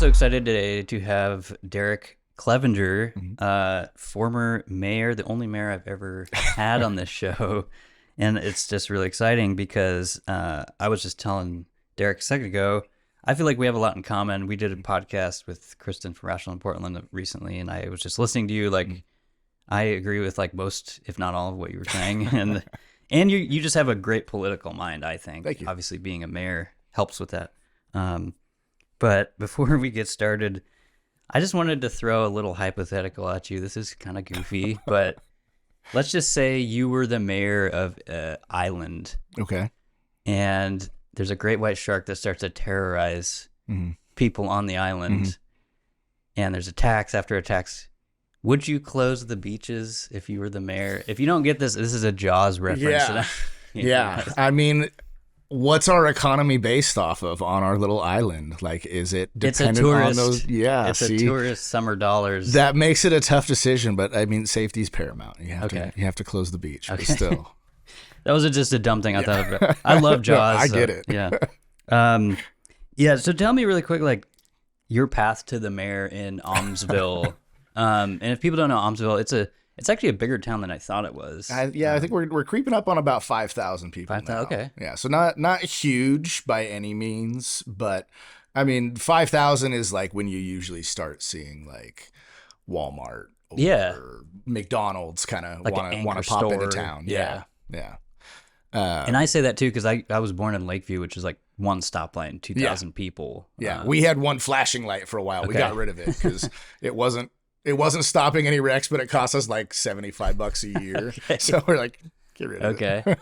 so excited today to have Derek Clevenger, former mayor, the only mayor I've ever had on this show. And it's just really exciting because I was just telling Derek a second ago, I feel like we have a lot in common. We did a podcast with Kristen from Rational in Portland recently, and I was just listening to you. Like, I agree with like most, if not all, of what you were saying, and you just have a great political mind. I think. Thank you. Obviously, being a mayor helps with that. But before we get started, I just wanted to throw a little hypothetical at you. This is kind of goofy, but let's just say you were the mayor of an island. Okay. And there's a great white shark that starts to terrorize people on the island. And there's attacks after attacks. Would you close the beaches if you were the mayor? If you don't get this, this is a Jaws reference. Yeah. I mean, what's our economy based off of on our little island? Like, is it dependent on those? Yeah. It's a tourist summer dollars. That makes it a tough decision, but I mean, safety's paramount. You have to close the beach, but still. That was just a dumb thing I thought about. I love Jaws. I get it. Yeah. Yeah. So tell me really quick, like your path to the mayor in Aumsville. And if people don't know Aumsville, it's actually a bigger town than I thought it was. I think we're creeping up on about 5,000 people. 5,000. Okay. Yeah. So not huge by any means, but I mean, 5,000 is like when you usually start seeing like Walmart or McDonald's kind of like want to pop into town. Yeah. And I say that too because I was born in Lakeview, which is like one stoplight and 2,000 people. Yeah, we had one flashing light for a while. We got rid of it because it wasn't stopping any wrecks, but it cost us like $75 a year. So we're like, get rid of it.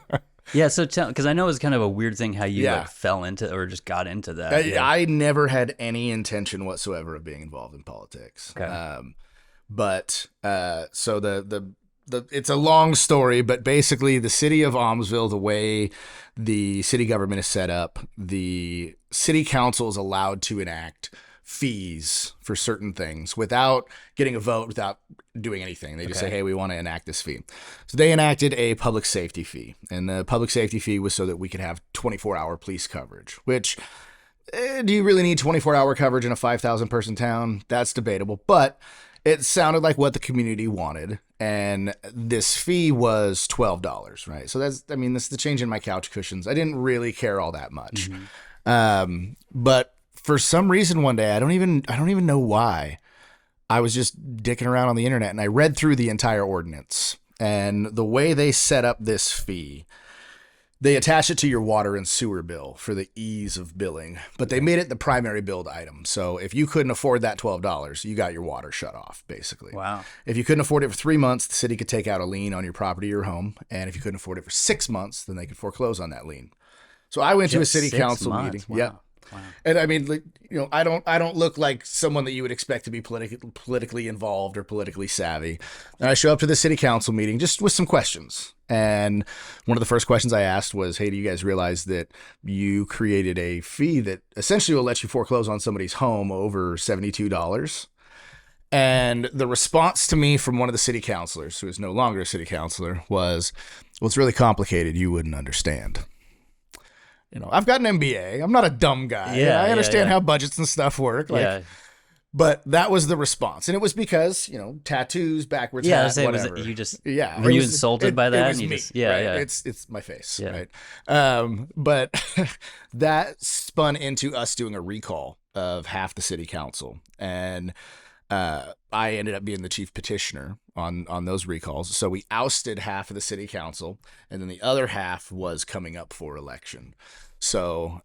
Yeah. So because I know it was kind of a weird thing how you like fell into or just got into that. I never had any intention whatsoever of being involved in politics. Okay. So the it's a long story, but basically the city of Aumsville, the way the city government is set up, the city council is allowed to enact fees for certain things without getting a vote, without doing anything. They just say, hey, we want to enact this fee. So they enacted a public safety fee, and the public safety fee was so that we could have 24-hour police coverage, which do you really need 24-hour coverage in a 5,000 person town? That's debatable, but it sounded like what the community wanted, and this fee was $12, right? So this is the change in my couch cushions. I didn't really care all that much. But for some reason one day, I don't even know why, I was just dicking around on the internet and I read through the entire ordinance, and the way they set up this fee, they attach it to your water and sewer bill for the ease of billing, but they made it the primary billed item. So if you couldn't afford that $12, you got your water shut off, basically. Wow. If you couldn't afford it for 3 months, the city could take out a lien on your property or home. And if you couldn't afford it for 6 months, then they could foreclose on that lien. So I went to a city council meeting. Wow. Yeah. Wow. And I mean, like, I don't look like someone that you would expect to be politically involved or politically savvy. And I show up to the city council meeting just with some questions. And one of the first questions I asked was, hey, do you guys realize that you created a fee that essentially will let you foreclose on somebody's home over $72? And the response to me from one of the city councilors, who is no longer a city councilor, was, well, it's really complicated. You wouldn't understand. I've got an MBA. I'm not a dumb guy. Yeah, I understand how budgets and stuff work. But that was the response. And it was because, tattoos, backwards hat, whatever. Was it, you just, were you insulted by that? It was and you me, just, right? It's my face, right? But that spun into us doing a recall of half the city council. And I ended up being the chief petitioner on those recalls. So we ousted half of the city council, and then the other half was coming up for election. So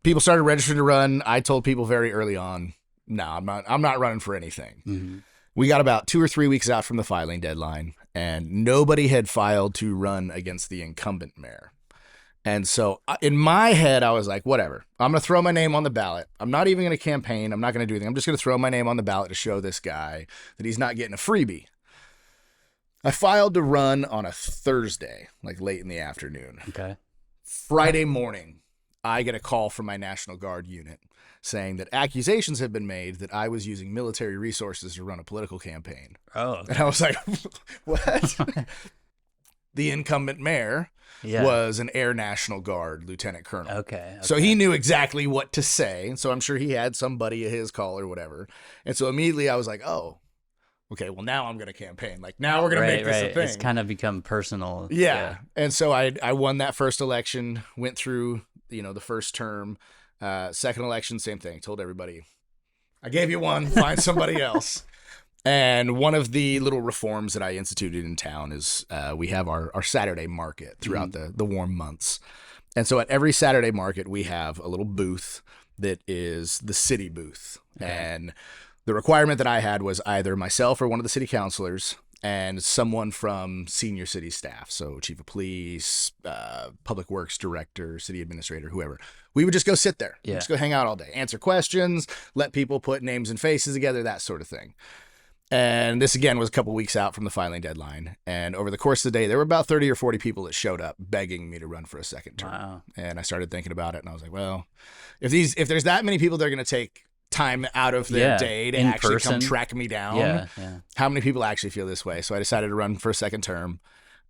people started registering to run. I told people very early on, no, I'm not running for anything. We got about 2 or 3 weeks out from the filing deadline, and nobody had filed to run against the incumbent mayor. And so in my head, I was like, whatever, I'm going to throw my name on the ballot. I'm not even going to campaign. I'm not going to do anything. I'm just going to throw my name on the ballot to show this guy that he's not getting a freebie. I filed to run on a Thursday, like late in the afternoon. Okay. Friday morning, I get a call from my National Guard unit saying that accusations have been made that I was using military resources to run a political campaign. Oh. And I was like, what? the incumbent mayor was an Air National Guard lieutenant colonel. Okay. So he knew exactly what to say. And so I'm sure he had somebody of his call or whatever. And so immediately I was like, oh, okay, well, now I'm going to campaign. Like, now we're going to make this a thing. It's kind of become personal. Yeah. And so I won that first election, went through, the first term. Second election, same thing. Told everybody, I gave you one, find somebody else. And one of the little reforms that I instituted in town is we have our Saturday market throughout the warm months. And so at every Saturday market, we have a little booth that is the city booth. Okay. And the requirement that I had was either myself or one of the city councilors and someone from senior city staff. So chief of police, public works director, city administrator, whoever. We would just go sit there, just go hang out all day, answer questions, let people put names and faces together, that sort of thing. And this, again, was a couple weeks out from the filing deadline. And over the course of the day, there were about 30 or 40 people that showed up begging me to run for a second term. Wow. And I started thinking about it, and I was like, well, if there's that many people that are going to take time out of their day to actually come track me down, how many people actually feel this way? So I decided to run for a second term.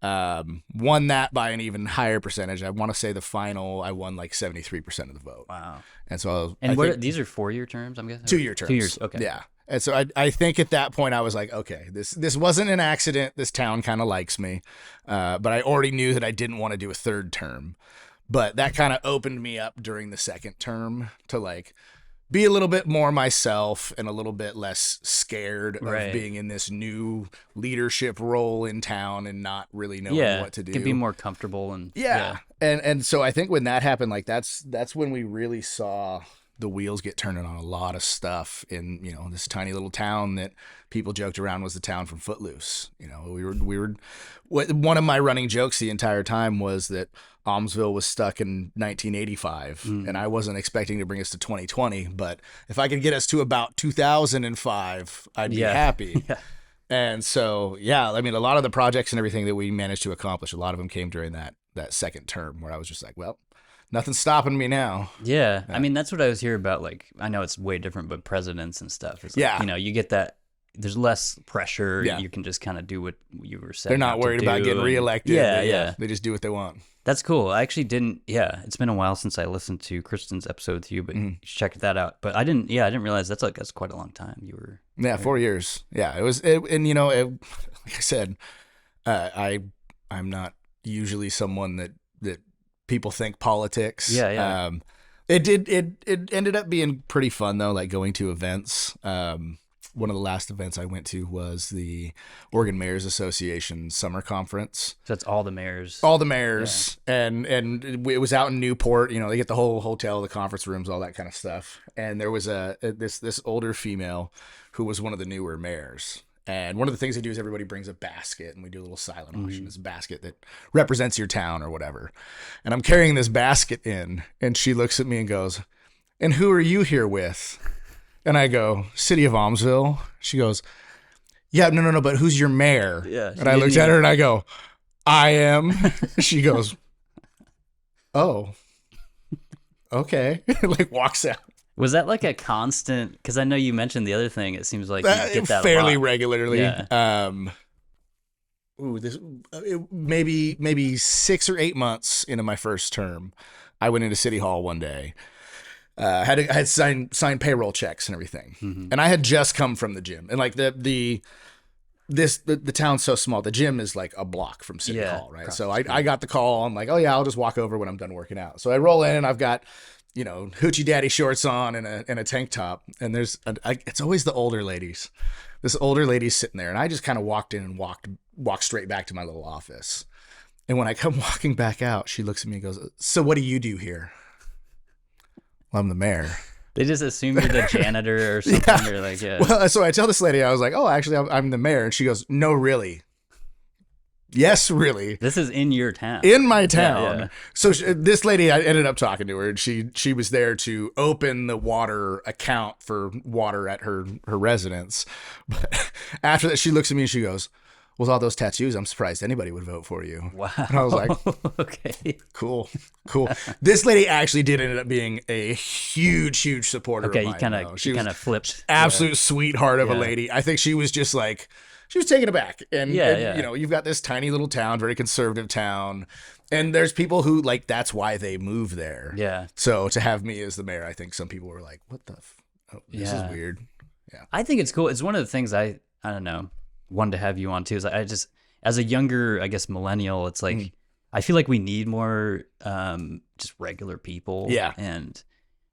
Won that by an even higher percentage. I want to say the final, I won like 73% of the vote. Wow. And so these are 4-year terms, I'm guessing? 2-year terms. 2 years, okay. Yeah. And so I think at that point I was like, okay, this wasn't an accident. This town kind of likes me. But I already knew that I didn't want to do a third term. But that kind of opened me up during the second term to like be a little bit more myself and a little bit less scared of being in this new leadership role in town and not really knowing what to do. Can be more comfortable and And so I think when that happened, like that's when we really saw the wheels get turning on a lot of stuff in, this tiny little town that people joked around was the town from Footloose. One of my running jokes the entire time was that Aumsville was stuck in 1985 and I wasn't expecting to bring us to 2020, but if I could get us to about 2005, I'd be happy. Yeah. And so, I mean, a lot of the projects and everything that we managed to accomplish, a lot of them came during that second term where I was just like, well, nothing's stopping me now. Yeah. I mean, that's what I was hearing about. Like, I know it's way different, but presidents and stuff. It's like, you get that. There's less pressure. Yeah. You can just kind of do what you were saying. They're not worried about getting reelected. They just do what they want. That's cool. I actually didn't. Yeah. It's been a while since I listened to Kristen's episode with you, but you should check that out. But I didn't realize that's quite a long time. You were. Yeah. 4 years. Yeah. It was, and like I said, I'm not usually someone that people think politics. Yeah. It ended up being pretty fun though, like going to events. One of the last events I went to was the Oregon Mayors Association summer conference. So that's all the mayors. And it was out in Newport. They get the whole hotel, the conference rooms, all that kind of stuff. And there was this older female who was one of the newer mayors. And one of the things they do is everybody brings a basket, and we do a little silent auction. It's a basket that represents your town or whatever. And I'm carrying this basket in, and she looks at me and goes, "And who are you here with?" And I go, "City of Aumsville." She goes, "Yeah, no, but who's your mayor?" Yeah. And I looked at her and I go, "I am." She goes, "Oh, okay." Like walks out. Was that like a constant? Because I know you mentioned the other thing. It seems like you get that fairly a lot. Regularly. Yeah. Maybe 6 or 8 months into my first term, I went into City Hall one day. I had signed payroll checks and everything, and I had just come from the gym. And like the town's so small, the gym is like a block from City Hall, right? So I got the call. I'm like, oh yeah, I'll just walk over when I'm done working out. So I roll in and I've got hoochie daddy shorts on and a tank top. And it's always the older ladies. This older lady's sitting there, and I just kind of walked in and walked straight back to my little office. And when I come walking back out, she looks at me and goes, "So what do you do here?" "Well, I'm the mayor." They just assume you're the janitor or something. Or like, Well, so I tell this lady, I was like, "Oh, actually, I'm the mayor." And she goes, "No, really." "Yes, really. This is in your town." "In my town." Yeah. So this lady, I ended up talking to her, and she was there to open the water account for water at her residence. But after that, she looks at me and she goes, "With all those tattoos, I'm surprised anybody would vote for you." Wow. And I was like, okay. Cool. This lady actually did end up being a huge supporter of mine. Okay, you kind of flipped. Absolute sweetheart of a lady. I think she was just like, taken aback. And, Yeah. you know, you've got this tiny little town, very conservative town, and there's people who like that's why they move there. Yeah. So to have me as the mayor, I think some people were like, "What the? This is weird." Yeah. I think it's cool. It's one of the things I don't know, wanted to have you on too. Is I just, as a younger, I guess, millennial, it's like I feel like we need more just regular people. Yeah. And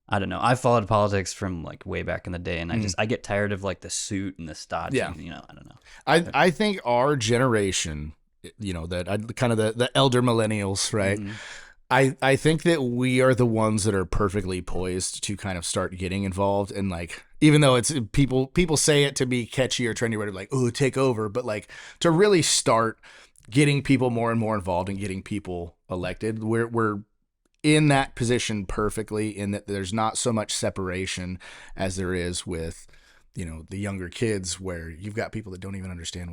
I don't know. I followed politics from like way back in the day, and I get tired of like the suit and the stodgy. Yeah. You know, I don't know. I think our generation, you know, that kind of the elder millennials, right? I think that we are the ones that are perfectly poised to kind of start getting involved, and like, even though it's people say it to be catchy or trendy, whatever, like, oh, take over, but like to really start getting people more and more involved and getting people elected, we're in that position perfectly, in that there's not so much separation as there is with, you know, the younger kids, where you've got people that don't even understand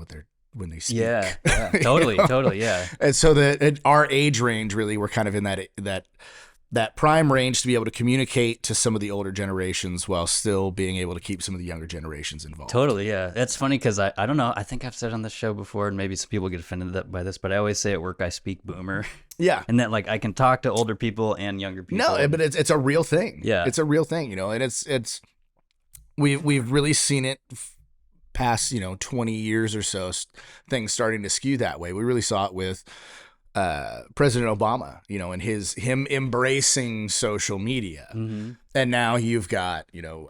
when they speak. Yeah. Totally, You know? totally, yeah. And so that at our age range, really, we're kind of in that prime range to be able to communicate to some of the older generations while still being able to keep some of the younger generations involved. Totally, yeah. That's funny because I don't know. I think I've said on this show before, and maybe some people get offended by this, but I always say at work I speak boomer. Yeah. And that like I can talk to older people and younger people. No, but it's a real thing. Yeah. It's a real thing, you know, and it's we've really seen it past, you know, 20 years or so, things starting to skew that way. We really saw it with President Obama, you know, and him embracing social media. And now you've got, you know,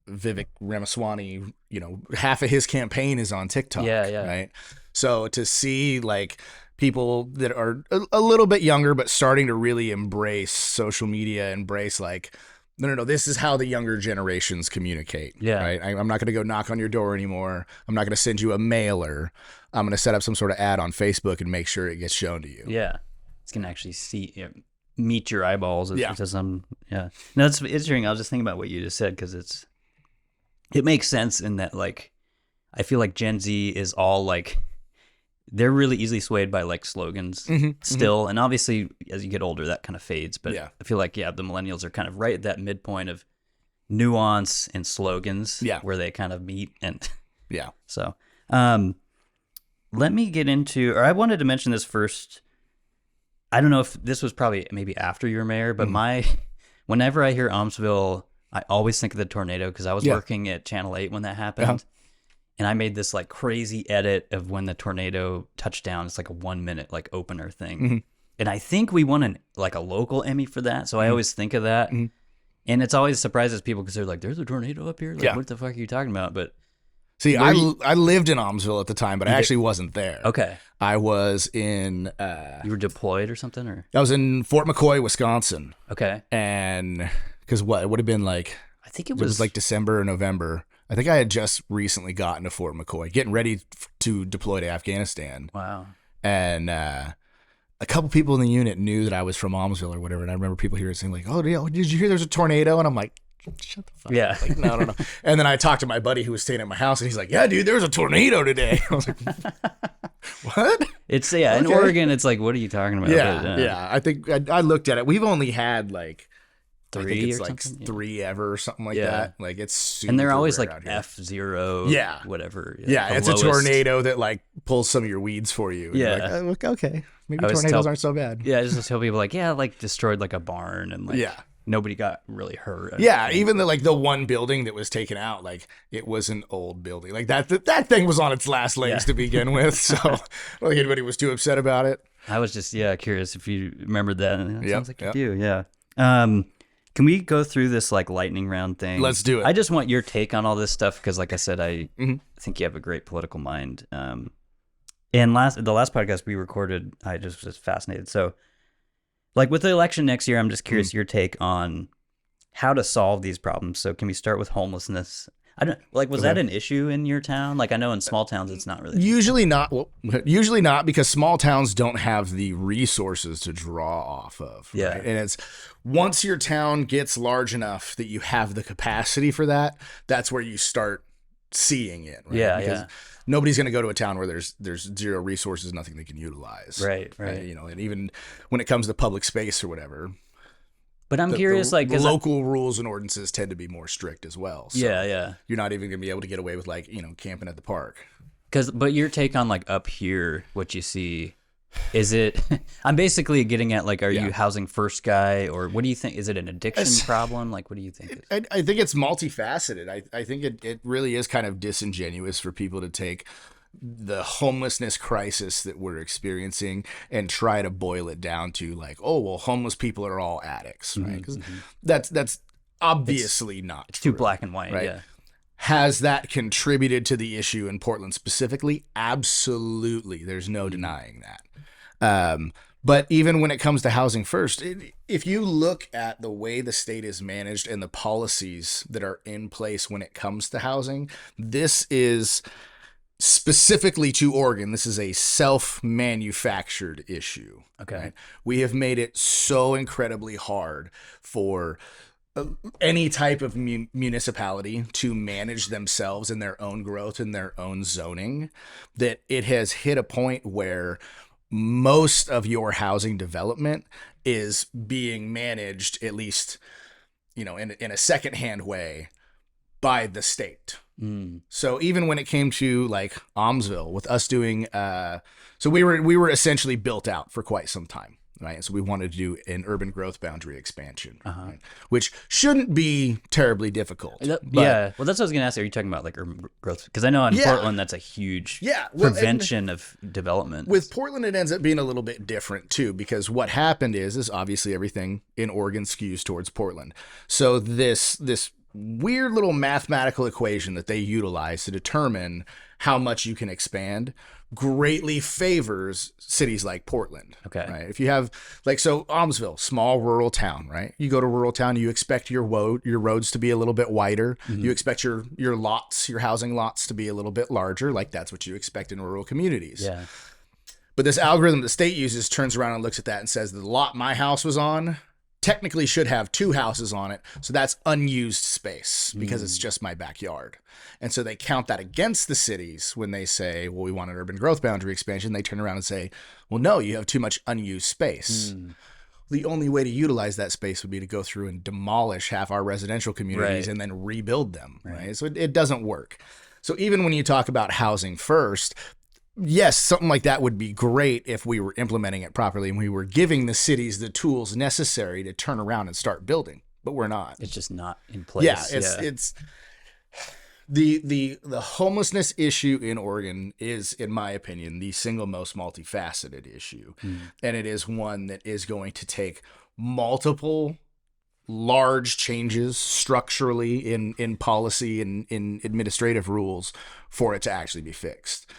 Vivek Ramaswamy, you know, half of his campaign is on TikTok. Yeah. Right. So to see like people that are a little bit younger, but starting to really embrace social media, embrace like, no, this is how the younger generations communicate. Yeah. Right. I'm not going to go knock on your door anymore. I'm not going to send you a mailer. I'm going to set up some sort of ad on Facebook and make sure it gets shown to you. Yeah. It's going to actually meet your eyeballs. Yeah. Yeah. No, it's interesting. I was just thinking about what you just said, because it makes sense in that, like, I feel like Gen Z is all like, they're really easily swayed by like slogans still. And obviously as you get older, that kind of fades. But Yeah. I feel like, the millennials are kind of right at that midpoint of nuance and slogans, Yeah. where they kind of meet. And Yeah. so, let me get into, or I wanted to mention this first. I don't know if this was probably maybe after you were mayor, but whenever I hear Aumsville, I always think of the tornado, because I was working at Channel 8 when that happened. And I made this like crazy edit of when the tornado touched down. It's like a 1 minute like opener thing. And I think we won a local Emmy for that. So I always think of that. And it's always surprises people, because they're like, there's a tornado up here? Like, what the fuck are you talking about? But see, I lived in Aumsville at the time, but I actually wasn't there. Okay. I was in You were deployed or something, or? I was in Fort McCoy, Wisconsin. Okay. And because it would have been like, I think it was was like December or November. I think I had just recently gotten to Fort McCoy, getting ready to deploy to Afghanistan. Wow. And a couple people in the unit knew that I was from Aumsville or whatever. And I remember people here saying like, "Oh, yeah, did you hear there's a tornado?" And I'm like, shut the fuck up. Like, no. And then I talked to my buddy who was staying at my house, and he's like, "Yeah, dude, there was a tornado today." I was like, what? It's in Oregon. It's like, what are you talking about? Yeah. I think I looked at it. We've only had like, I think Three it's or like something? three ever or something like that. Like it's super And they're always rare like out here. F0, Yeah. whatever. Yeah, the it's lowest. a tornado that like pulls some of your weeds for you. And you're Yeah. like, oh, okay, maybe I always tornadoes tell- aren't so bad. Yeah, I just tell people like, like destroyed like a barn, and like nobody got really hurt. Yeah, even the one building that was taken out, like it was an old building. Like that thing was on its last legs to begin with. So I don't think anybody was too upset about it. I was just curious if you remembered that. And it sounds like Yep. you do. Yeah. Can we go through this like lightning round thing? Let's do it. I just want your take on all this stuff, because like I said, I think you have a great political mind. And the last podcast we recorded, I just was fascinated. So like with the election next year, I'm just curious your take on how to solve these problems. So can we start with homelessness? I don't was that an issue in your town? Like I know in small towns it's not really. Usually not. Well, usually not, because small towns don't have the resources to draw off of. Yeah. Right? And it's once your town gets large enough that you have the capacity for that, that's where you start seeing it. Right? Yeah, because nobody's going to go to a town where there's zero resources, nothing they can utilize. Right. And even when it comes to public space or whatever. But I'm curious, the like, local rules and ordinances tend to be more strict as well. So yeah. you're not even going to be able to get away with camping at the park. But your take on like up here, what you see, is it, I'm basically getting at like, are you housing first guy, or what do you think? Is it an addiction problem? Like, what do you think? I think it's multifaceted. I think it really is kind of disingenuous for people to take the homelessness crisis that we're experiencing and try to boil it down to like, oh, well, homeless people are all addicts, right? Because that's obviously not It's true, too black and white, right? yeah. Has that contributed to the issue in Portland specifically? Absolutely. There's no denying that. But even when it comes to housing first, if you look at the way the state is managed and the policies that are in place when it comes to housing, this is specifically to Oregon. This is a self-manufactured issue. Okay. Right? We have made it so incredibly hard for any type of municipality to manage themselves and their own growth and their own zoning that it has hit a point where most of your housing development is being managed, at least, in a secondhand way, by the state. So even when it came to like Aumsville, with us doing, so we were essentially built out for quite some time. Right. So we wanted to do an urban growth boundary expansion, right? Which shouldn't be terribly difficult. Yeah. Well, that's what I was going to ask. Are you talking about like urban growth? Because I know in Portland, that's a huge prevention of development. With Portland, it ends up being a little bit different too, because what happened is obviously everything in Oregon skews towards Portland. So this weird little mathematical equation that they utilize to determine how much you can expand greatly favors cities like Portland. Okay. Right. If you have so Aumsville, small rural town, right? You go to rural town, you expect your roads to be a little bit wider. You expect your lots, your housing lots to be a little bit larger. Like that's what you expect in rural communities. Yeah. But this algorithm the state uses turns around and looks at that and says the lot my house was on technically should have 2 houses on it. So that's unused space because it's just my backyard. And so they count that against the cities when they say, well, we want an urban growth boundary expansion. They turn around and say, well, no, you have too much unused space. The only way to utilize that space would be to go through and demolish half our residential communities and then rebuild them. Right. So it doesn't work. So even when you talk about housing first, yes, something like that would be great if we were implementing it properly and we were giving the cities the tools necessary to turn around and start building, but we're not. It's just not in place. Yeah, it's the homelessness issue in Oregon is, in my opinion, the single most multifaceted issue, and it is one that is going to take multiple large changes structurally in policy and in administrative rules for it to actually be fixed.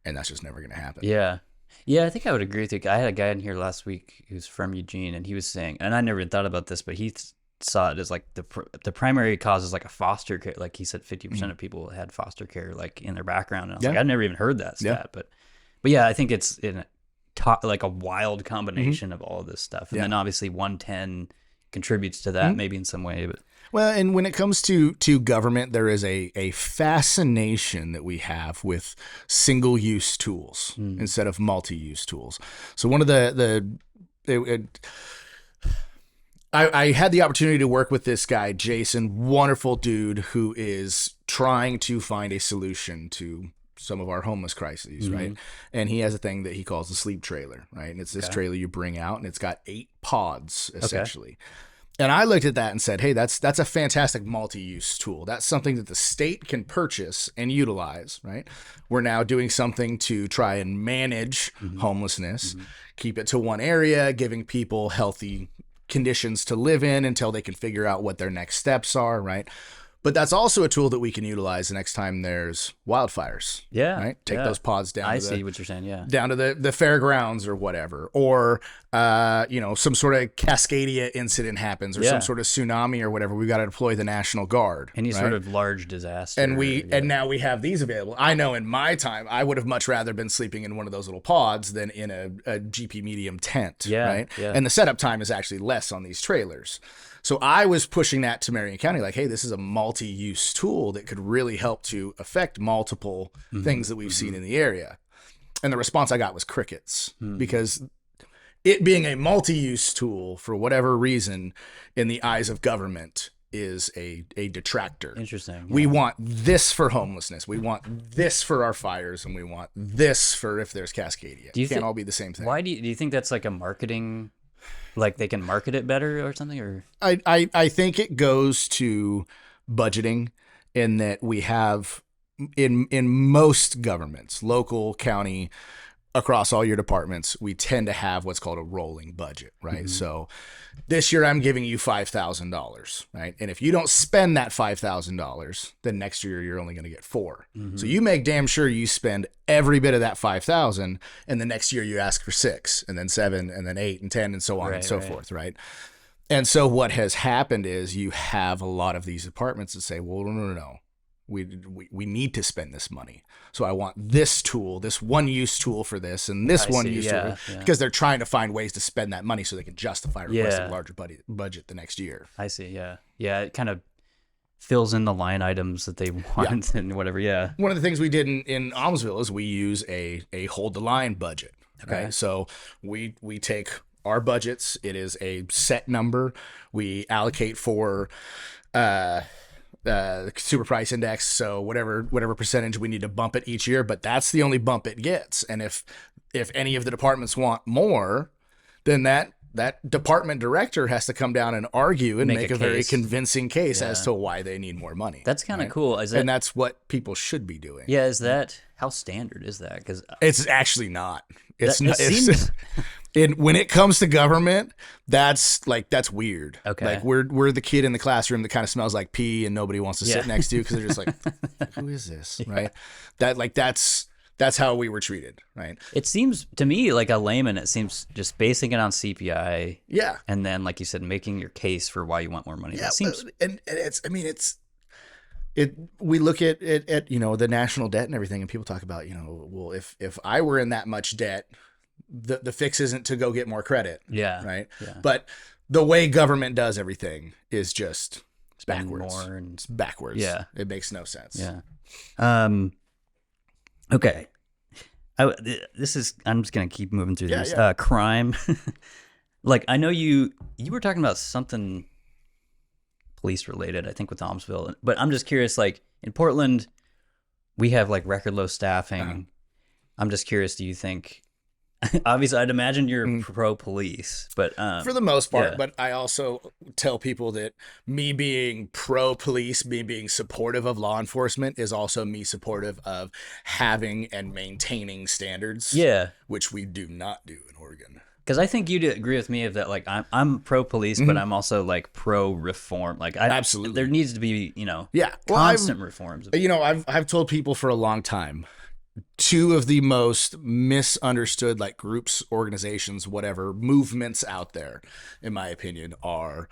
And that's just never going to happen. Yeah. Yeah, I think I would agree with you. I had a guy in here last week who's from Eugene, and he was saying, and I never even thought about this, but he saw it as like the primary cause is like a foster care. Like he said 50% of people had foster care like in their background. And I was like, I've never even heard that stat. But yeah, I think it's like a wild combination of all of this stuff. And then obviously 110 contributes to that maybe in some way. But well, and when it comes to government, there is a fascination that we have with single-use tools instead of multi-use tools. So one of I had the opportunity to work with this guy, Jason, wonderful dude who is trying to find a solution to some of our homeless crises, right? And he has a thing that he calls the sleep trailer, right? And it's this trailer you bring out, and it's got 8 pods, essentially. And I looked at that and said, hey, that's a fantastic multi-use tool. That's something that the state can purchase and utilize, right? We're now doing something to try and manage homelessness, keep it to one area, giving people healthy conditions to live in until they can figure out what their next steps are, right? But that's also a tool that we can utilize the next time there's wildfires. Yeah. Right? Take those pods down. I see what you're saying, yeah. Down to the fairgrounds or whatever. Or, some sort of Cascadia incident happens or some sort of tsunami or whatever. We've got to deploy the National Guard. Any sort of large disaster. And now we have these available. I know in my time, I would have much rather been sleeping in one of those little pods than in a GP medium tent. Right? Yeah. And the setup time is actually less on these trailers. So I was pushing that to Marion County, like, hey, this is a multi-use tool that could really help to affect multiple things that we've seen in the area. And the response I got was crickets, because it being a multi-use tool, for whatever reason, in the eyes of government, is a detractor. Interesting. We want this for homelessness. We want this for our fires, and we want this for if there's Cascadia. It can't all be the same thing. Why do you think that's like a marketing, like they can market it better or something? Or I think it goes to budgeting, in that we have in most governments, local, county, across all your departments, we tend to have what's called a rolling budget, right? So this year I'm giving you $5,000, right? And if you don't spend that $5,000, then next year you're only going to get $4,000. So you make damn sure you spend every bit of that $5,000, and the next year you ask for $6,000, and then $7,000, and then $8,000 and $10,000, and so on and so forth, right? And so what has happened is you have a lot of these departments that say, well, no. We need to spend this money. So I want this tool, this one-use tool for this, and this one-use tool, because they're trying to find ways to spend that money so they can justify requesting a larger budget the next year. I see, yeah. It kind of fills in the line items that they want and whatever, One of the things we did in Aumsville is we use a hold the line budget. Okay. Right? So we take our budgets. It is a set number. We allocate for the consumer price index, so whatever percentage we need to bump it each year, but that's the only bump it gets. And if any of the departments want more, then that department director has to come down and argue and make a very convincing case as to why they need more money. That's kind of cool. And that's what people should be doing. Yeah, how standard is that? Because it's actually not. When it comes to government, that's weird. Okay. Like we're the kid in the classroom that kind of smells like pee and nobody wants to sit next to you because they're just like, who is this? Right. That's how we were treated. Right. It seems to me, like a layman, it seems just basing it on CPI. Yeah. And then, like you said, making your case for why you want more money. Yeah. That seems... we look at the national debt and everything, and people talk about, well, if I were in that much debt, the fix isn't to go get more credit. Yeah. Right. Yeah. But the way government does everything is just backwards. It's backwards. Yeah. It makes no sense. Yeah. Okay. I'm just going to keep moving through these. Yeah. Crime. Like, I know you were talking about something police related, I think, with Aumsville, but I'm just curious, like in Portland, we have like record low staffing. Uh-huh. I'm just curious, do you think, obviously I'd imagine you're pro police, but for the most part, but I also tell people that me being pro police, me being supportive of law enforcement, is also me supportive of having and maintaining standards. Yeah. Which we do not do in Oregon. Because I think you'd agree with me of that, like I'm pro police, but I'm also like pro reform. Like absolutely, there needs to be constant reforms. I've told people for a long time, two of the most misunderstood like groups, organizations, whatever movements out there, in my opinion, are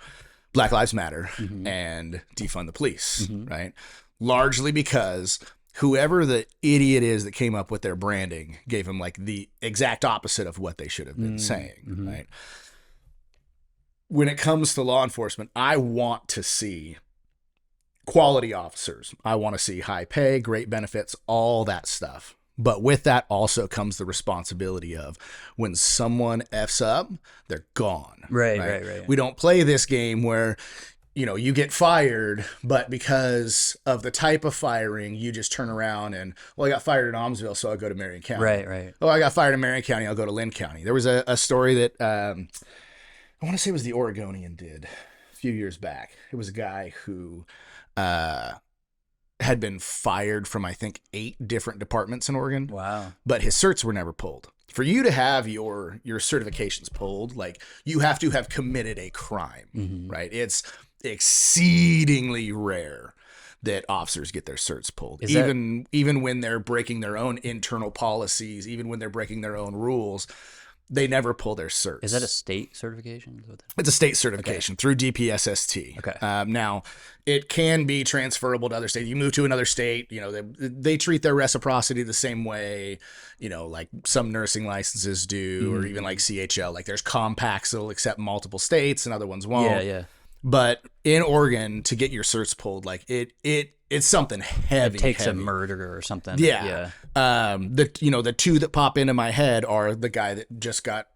Black Lives Matter and defund the police. Right, largely because whoever the idiot is that came up with their branding gave them like the exact opposite of what they should have been saying, right? When it comes to law enforcement, I want to see quality officers. I want to see high pay, great benefits, all that stuff. But with that also comes the responsibility of when someone F's up, they're gone. Right. We don't play this game where you get fired, but because of the type of firing, you just turn around and, well, I got fired in Aumsville, so I'll go to Marion County. Right. Oh, I got fired in Marion County, I'll go to Lynn County. There was a story that I want to say it was the Oregonian did a few years back. It was a guy who had been fired from, I think, 8 different departments in Oregon. Wow. But his certs were never pulled. For you to have your certifications pulled, like, you have to have committed a crime, right? It's exceedingly rare that officers get their certs pulled, even when they're breaking their own internal policies, even when they're breaking their own rules, they never pull their certs. Is that a state certification? It's a state certification through DPSST. Okay. Now, it can be transferable to other states. You move to another state, they treat their reciprocity the same way, like some nursing licenses do, or even like CHL. Like there's compacts that'll accept multiple states and other ones won't. Yeah. But in Oregon, to get your certs pulled, like it's something heavy. It takes a murder or something. Yeah. The two that pop into my head are the guy that just got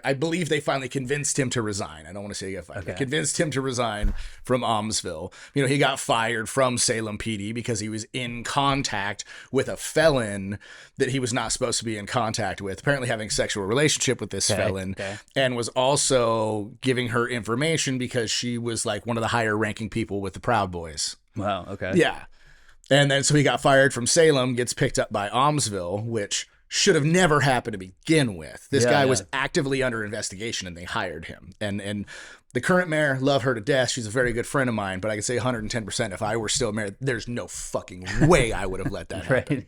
I believe they finally convinced him to resign. I don't want to say he got fired. Okay. They convinced him to resign from Aumsville. You know, he got fired from Salem PD because he was in contact with a felon that he was not supposed to be in contact with, apparently having a sexual relationship with this felon, and was also giving her information because she was like one of the higher ranking people with the Proud Boys. Wow. Okay. Yeah. And then so he got fired from Salem, gets picked up by Aumsville, which should have never happened to begin with. This guy was actively under investigation and they hired him. And the current mayor, love her to death. She's a very good friend of mine, but I could say 110% if I were still mayor, there's no fucking way I would have let that happen. Right.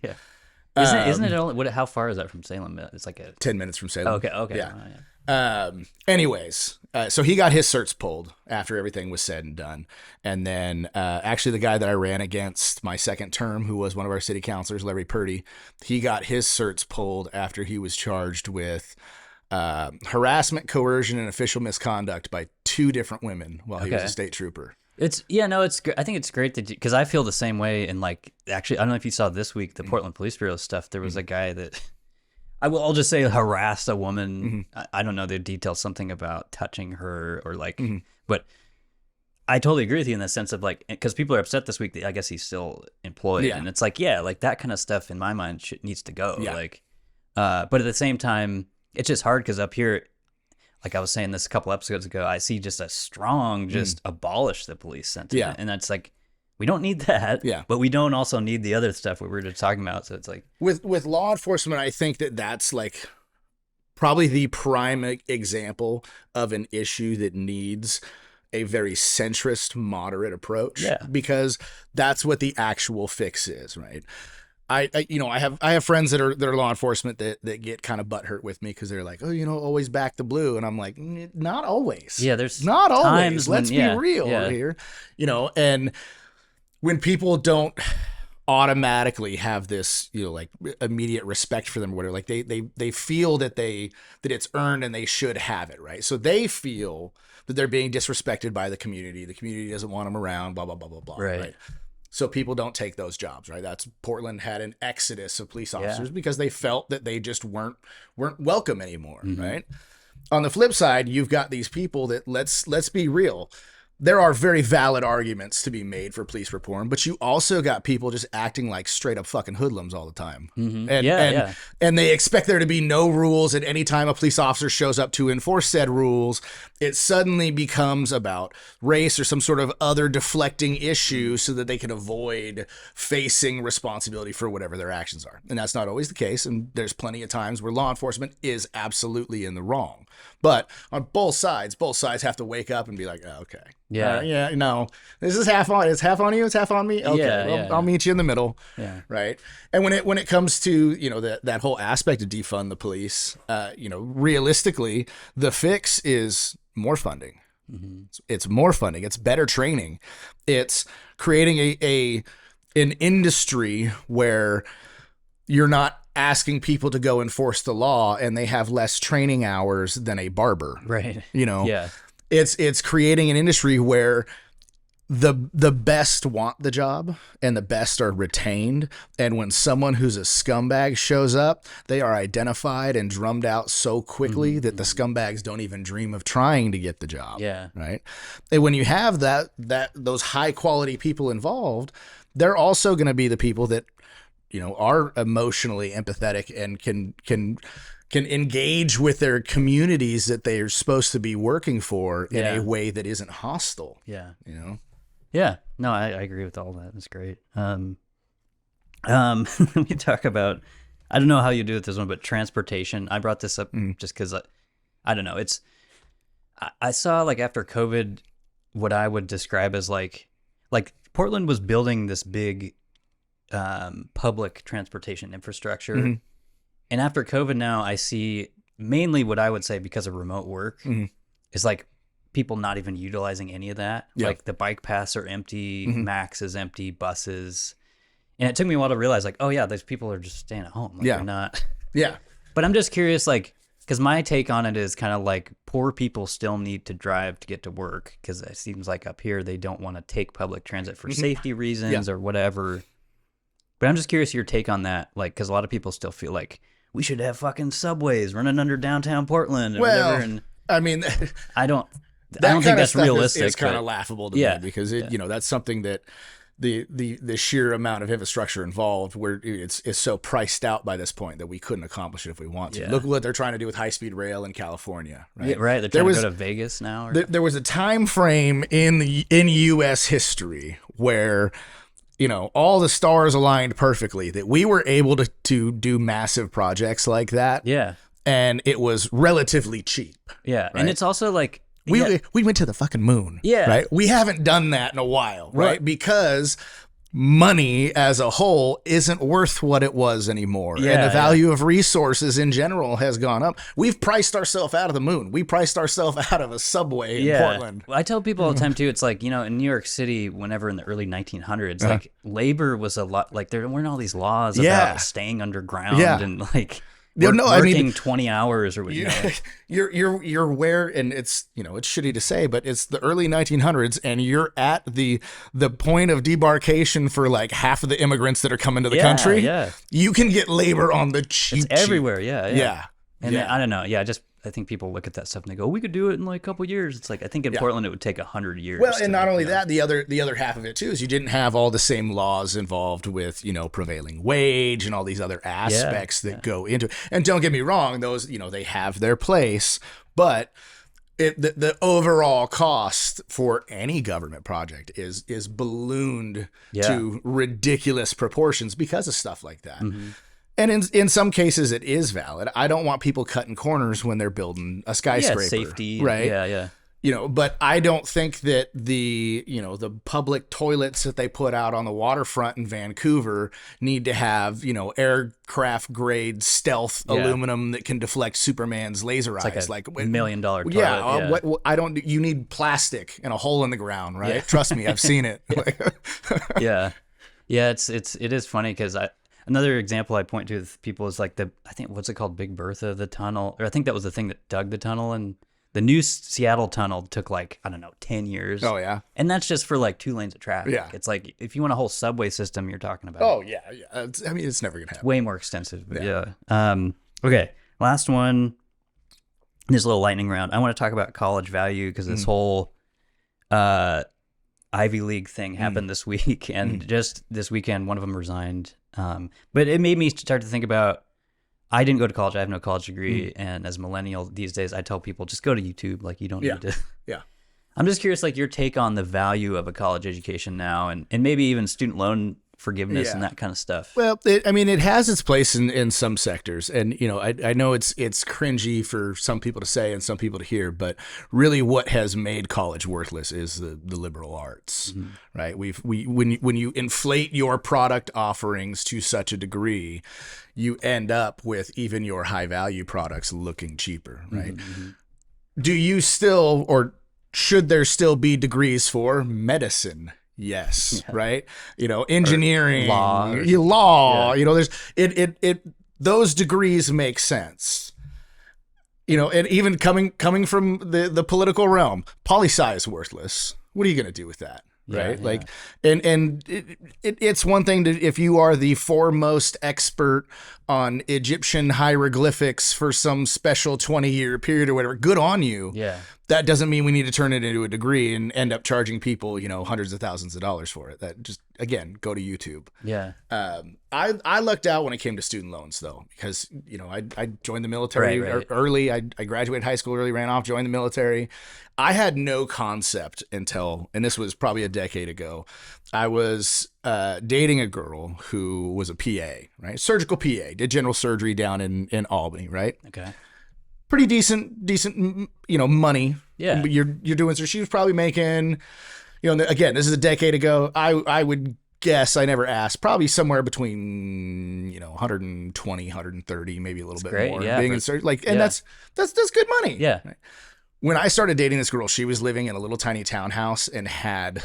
Yeah. Isn't it only, how far is that from Salem? It's like 10 minutes from Salem. Okay. Yeah. Oh, yeah. Anyways, so he got his certs pulled after everything was said and done. And then actually the guy that I ran against my second term, who was one of our city councilors, Larry Purdy, he got his certs pulled after he was charged with harassment, coercion, and official misconduct by 2 different women while he was a state trooper. It's I think it's great that, because I feel the same way. And like, actually, I don't know if you saw this week, the Portland Police Bureau stuff. There was a guy that I'll just say harassed a woman. I don't know the details, something about touching her or like, but I totally agree with you in the sense of like, because people are upset this week that I guess he's still employed. Yeah. And it's like, like that kind of stuff in my mind needs to go. Yeah. Like, but at the same time, it's just hard because up here, like I was saying this a couple episodes ago, I see just a strong, abolish the police sentiment. Yeah. And that's like, we don't need that. Yeah. But we don't also need the other stuff we were just talking about. So it's like, with law enforcement, I think that's like probably the prime example of an issue that needs a very centrist, moderate approach. Yeah. Because that's what the actual fix is, right? I have friends that are law enforcement that get kind of butthurt with me because they're like, oh, always back the blue, and I'm like, not always. Yeah, there's not always. Let's be real here, and when people don't automatically have this, like immediate respect for them or whatever, like they feel that it's earned and they should have it, right? So they feel that they're being disrespected by the community. The community doesn't want them around. Blah blah blah blah blah. Right. So people don't take those jobs, right? That's Portland had an exodus of police officers because they felt that they just weren't welcome anymore, right? On the flip side, you've got these people that let's be real. There are very valid arguments to be made for police reform, but you also got people just acting like straight up fucking hoodlums all the time. And they expect there to be no rules, and anytime a police officer shows up to enforce said rules, it suddenly becomes about race or some sort of other deflecting issue so that they can avoid facing responsibility for whatever their actions are. And that's not always the case, and there's plenty of times where law enforcement is absolutely in the wrong. But on both sides have to wake up and be like, oh, okay. Yeah. No, this is half on. It's half on you. It's half on me. Okay. I'll meet you in the middle. Yeah. Right. And when it comes to, that whole aspect of defund the police, realistically, the fix is more funding. It's more funding. It's better training. It's creating an industry where you're not asking people to go enforce the law and they have less training hours than a barber. Right. Yeah. It's creating an industry where the best want the job and the best are retained. And when someone who's a scumbag shows up, they are identified and drummed out so quickly that the scumbags don't even dream of trying to get the job. Yeah. Right. And when you have those high quality people involved, they're also going to be the people that, are emotionally empathetic and can engage with their communities that they are supposed to be working for in a way that isn't hostile. Yeah. Yeah. No, I agree with all that. That's great. Let me talk about, I don't know how you do with this one, but transportation. I brought this up just because I don't know. I saw like after COVID, what I would describe as like Portland was building this big public transportation infrastructure. And after COVID now, I see mainly what I would say because of remote work is like people not even utilizing any of that. Yeah. Like the bike paths are empty, Max is empty, buses. And it took me a while to realize like, oh yeah, those people are just staying at home. Like, they're not. Yeah. But I'm just curious, like, because my take on it is kind of like poor people still need to drive to get to work because it seems like up here they don't want to take public transit for safety reasons or whatever. But I'm just curious your take on that, like, because a lot of people still feel like we should have fucking subways running under downtown Portland or Well, whatever. And I mean, I don't that think kind of that's stuff realistic. is kind but- of laughable to Yeah. me because that's something that the sheer amount of infrastructure involved where it's so priced out by this point that we couldn't accomplish it if we want to. Yeah. Look what they're trying to do with high-speed rail in California, right? Yeah, right. They're trying to go to Vegas now. Or There was a time frame in U.S. history where all the stars aligned perfectly that we were able to do massive projects like that. yeah. And it was relatively cheap. Yeah. Right. And it's also like, We went to the fucking moon. Yeah. Right. We haven't done that in a while. Right. Right. Because money as a whole isn't worth what it was anymore. Yeah, and the value of resources in general has gone up. We've priced ourselves out of the moon. We priced ourselves out of a subway in Portland. I tell people all the time too, it's like, in New York City, whenever in the early 1900s, like labor was a lot, like there weren't all these laws Yeah. about staying underground Yeah. and like working 20 hours or whatever. You're where, and it's it's shitty to say, but it's the early 1900s, and you're at the point of debarkation for like half of the immigrants that are coming to the country. Yeah. You can get labor on the cheap. It's everywhere. Yeah. Yeah. And I don't know. Yeah. I think people look at that stuff and they go, we could do it in like a couple years. It's like, I think in Portland, it would take 100 years. Well, and not only that, the other half of it too is you didn't have all the same laws involved with prevailing wage and all these other aspects that go into it. And don't get me wrong, those they have their place, but the overall cost for any government project is ballooned to ridiculous proportions because of stuff like that. Mm-hmm. And in some cases, it is valid. I don't want people cutting corners when they're building a skyscraper. Safety. Right? Yeah. But I don't think that the public toilets that they put out on the waterfront in Vancouver need to have, aircraft grade stealth aluminum that can deflect Superman's laser eyes. Like $1 million toilet. You need plastic and a hole in the ground, right? Yeah. Trust me, I've seen it. Yeah. It is funny because another example I point to with people is like I think, what's it called? Big Bertha, the tunnel. Or I think that was the thing that dug the tunnel. And the new Seattle tunnel took 10 years. Oh, yeah. And that's just for 2 lanes of traffic. Yeah. It's like, if you want a whole subway system, you're talking about. Oh, yeah. It's never going to happen. Way more extensive. But yeah. Okay. Last one. This little lightning round. I want to talk about college value because this whole Ivy League thing happened this week. And just this weekend, one of them resigned. But it made me start to think about, I didn't go to college. I have no college degree. And as a millennial these days, I tell people, just go to YouTube. You don't need to. Yeah. I'm just curious, your take on the value of a college education now and maybe even student loan forgiveness and that kind of stuff. Well, it has its place in some sectors. And, I know it's cringy for some people to say and some people to hear, but really what has made college worthless is the liberal arts, right? When you inflate your product offerings to such a degree, you end up with even your high value products looking cheaper, right? Mm-hmm. Do you still, or should there still be degrees for medicine? Yes. Yeah. Right. Engineering, law, there's those degrees make sense. And even coming from the political realm, poli-sci is worthless. What are you going to do with that? Right. And it's one thing if you are the foremost expert on Egyptian hieroglyphics for some special 20-year period or whatever, good on you. Yeah. That doesn't mean we need to turn it into a degree and end up charging people, hundreds of thousands of dollars for it. That just, again, go to YouTube. Yeah. I lucked out when it came to student loans, though, because, I joined the military early. I graduated high school early, ran off, joined the military. I had no concept until, and this was probably a decade ago, I was dating a girl who was a PA, right? Surgical PA, did general surgery down in Albany, right? Okay. Pretty decent, money. Yeah. You're doing, so she was probably making, again, this is a decade ago. I would guess, I never asked, probably somewhere between, 120, 130, maybe a little bit great. more. Yeah. Being in surgery, and that's good money. Yeah. Right? When I started dating this girl, she was living in a little tiny townhouse and had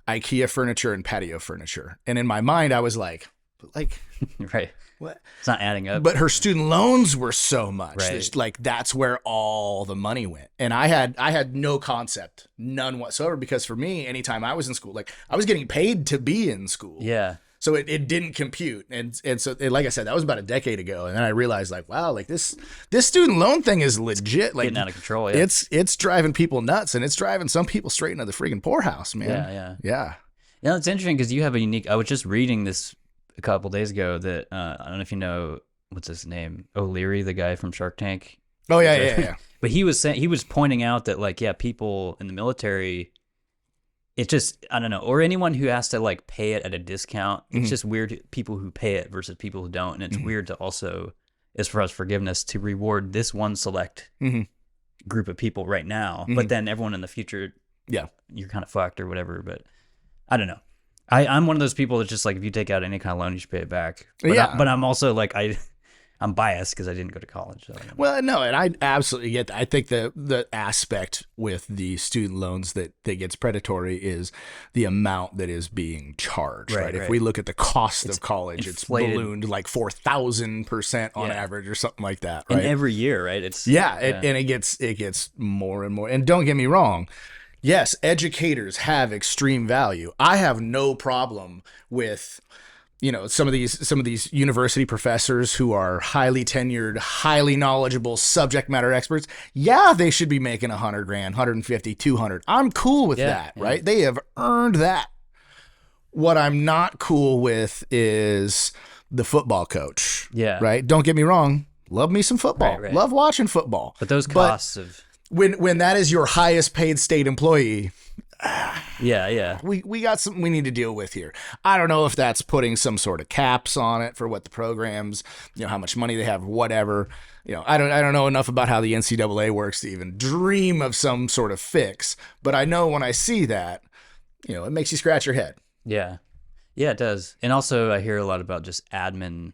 IKEA furniture and patio furniture. And in my mind, I was like, right. What? It's not adding up. But her student loans were so much. Right. That's where all the money went. And I had no concept, none whatsoever, because for me, anytime I was in school, I was getting paid to be in school. Yeah. So it didn't compute. And so, like I said, that was about a decade ago. And then I realized, like, wow, like this student loan thing is legit. Like, getting out of control. Yeah. It's driving people nuts, and it's driving some people straight into the freaking poorhouse, man. Yeah. Yeah, it's interesting because you have a unique. I was just reading this a couple days ago that I don't know if you know what's his name, O'Leary, the guy from Shark Tank. Oh yeah. But he was pointing out that like people in the military, it just I don't know, or anyone who has to like pay it at a discount. It's just weird people who pay it versus people who don't, and it's weird to also, as far as forgiveness, to reward this one select group of people right now, but then everyone in the future, you're kind of fucked or whatever. But I don't know. I'm one of those people that's just like, if you take out any kind of loan, you should pay it back. But but I'm also like, I'm biased because I didn't go to college. So well, no, and I absolutely get that. I think the aspect with the student loans that gets predatory is the amount that is being charged, right? If we look at the cost of college, inflated. It's ballooned like 4,000% on average or something like that, right? And every year, right? It's and it gets more and more. And don't get me wrong. Yes, educators have extreme value. I have no problem with, some of these university professors who are highly tenured, highly knowledgeable subject matter experts. Yeah, they should be making $100,000, 150, 200. I'm cool with that, right? They have earned that. What I'm not cool with is the football coach. Yeah. Right? Don't get me wrong. Love me some football. Right. Love watching football. But those costs of when that is your highest paid state employee, we got something we need to deal with here. I don't know if that's putting some sort of caps on it for what the programs, how much money they have, whatever. I don't know enough about how the NCAA works to even dream of some sort of fix. But I know when I see that, it makes you scratch your head. Yeah, it does. And also, I hear a lot about just admin,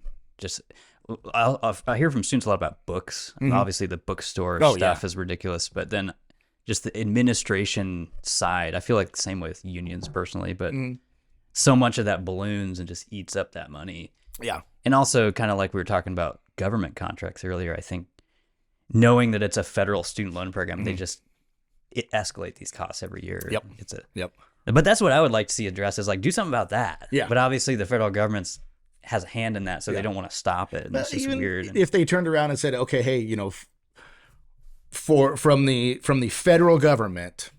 I hear from students a lot about books. Obviously, the bookstore stuff is ridiculous, but then just the administration side, I feel like the same way with unions personally, but so much of that balloons and just eats up that money. Yeah. And also, kind of like we were talking about government contracts earlier, I think knowing that it's a federal student loan program, they just escalate these costs every year. Yep. But that's what I would like to see addressed, is like, do something about that. Yeah. But obviously, the federal government's has a hand in that, so they don't want to stop it. And it's just weird. If they turned around and said, okay, hey, from the federal government,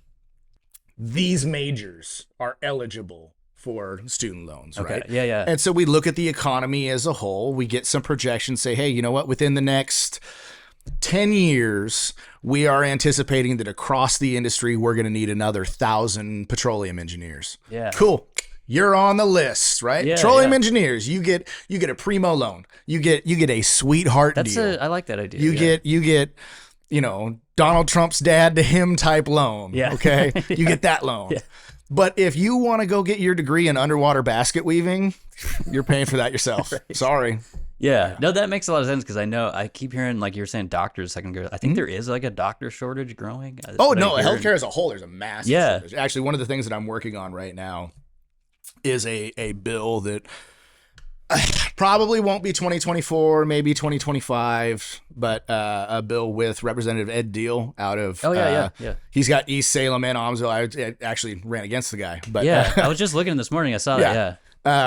these majors are eligible for student loans, right? Yeah. And so we look at the economy as a whole. We get some projections, say, hey, you know what? Within the next 10 years, we are anticipating that across the industry, we're going to need another 1,000 petroleum engineers. Yeah. Cool. You're on the list, right? Petroleum engineers, you get a primo loan. You get a sweetheart deal. I like that idea. You get Donald Trump's dad to him type loan. Yeah. Okay. You get that loan. Yeah. But if you want to go get your degree in underwater basket weaving, you're paying for that yourself. Right. Sorry. Yeah. No, that makes a lot of sense, because I keep hearing, like you were saying, doctors second grade. I think there is like a doctor shortage growing. Healthcare as a whole, there's a massive shortage. Actually, one of the things that I'm working on right now is a bill that probably won't be 2024, maybe 2025, but a bill with Representative Ed Deal out of he's got East Salem and Aumsville. I actually ran against the guy, but I was just looking this morning. I saw that.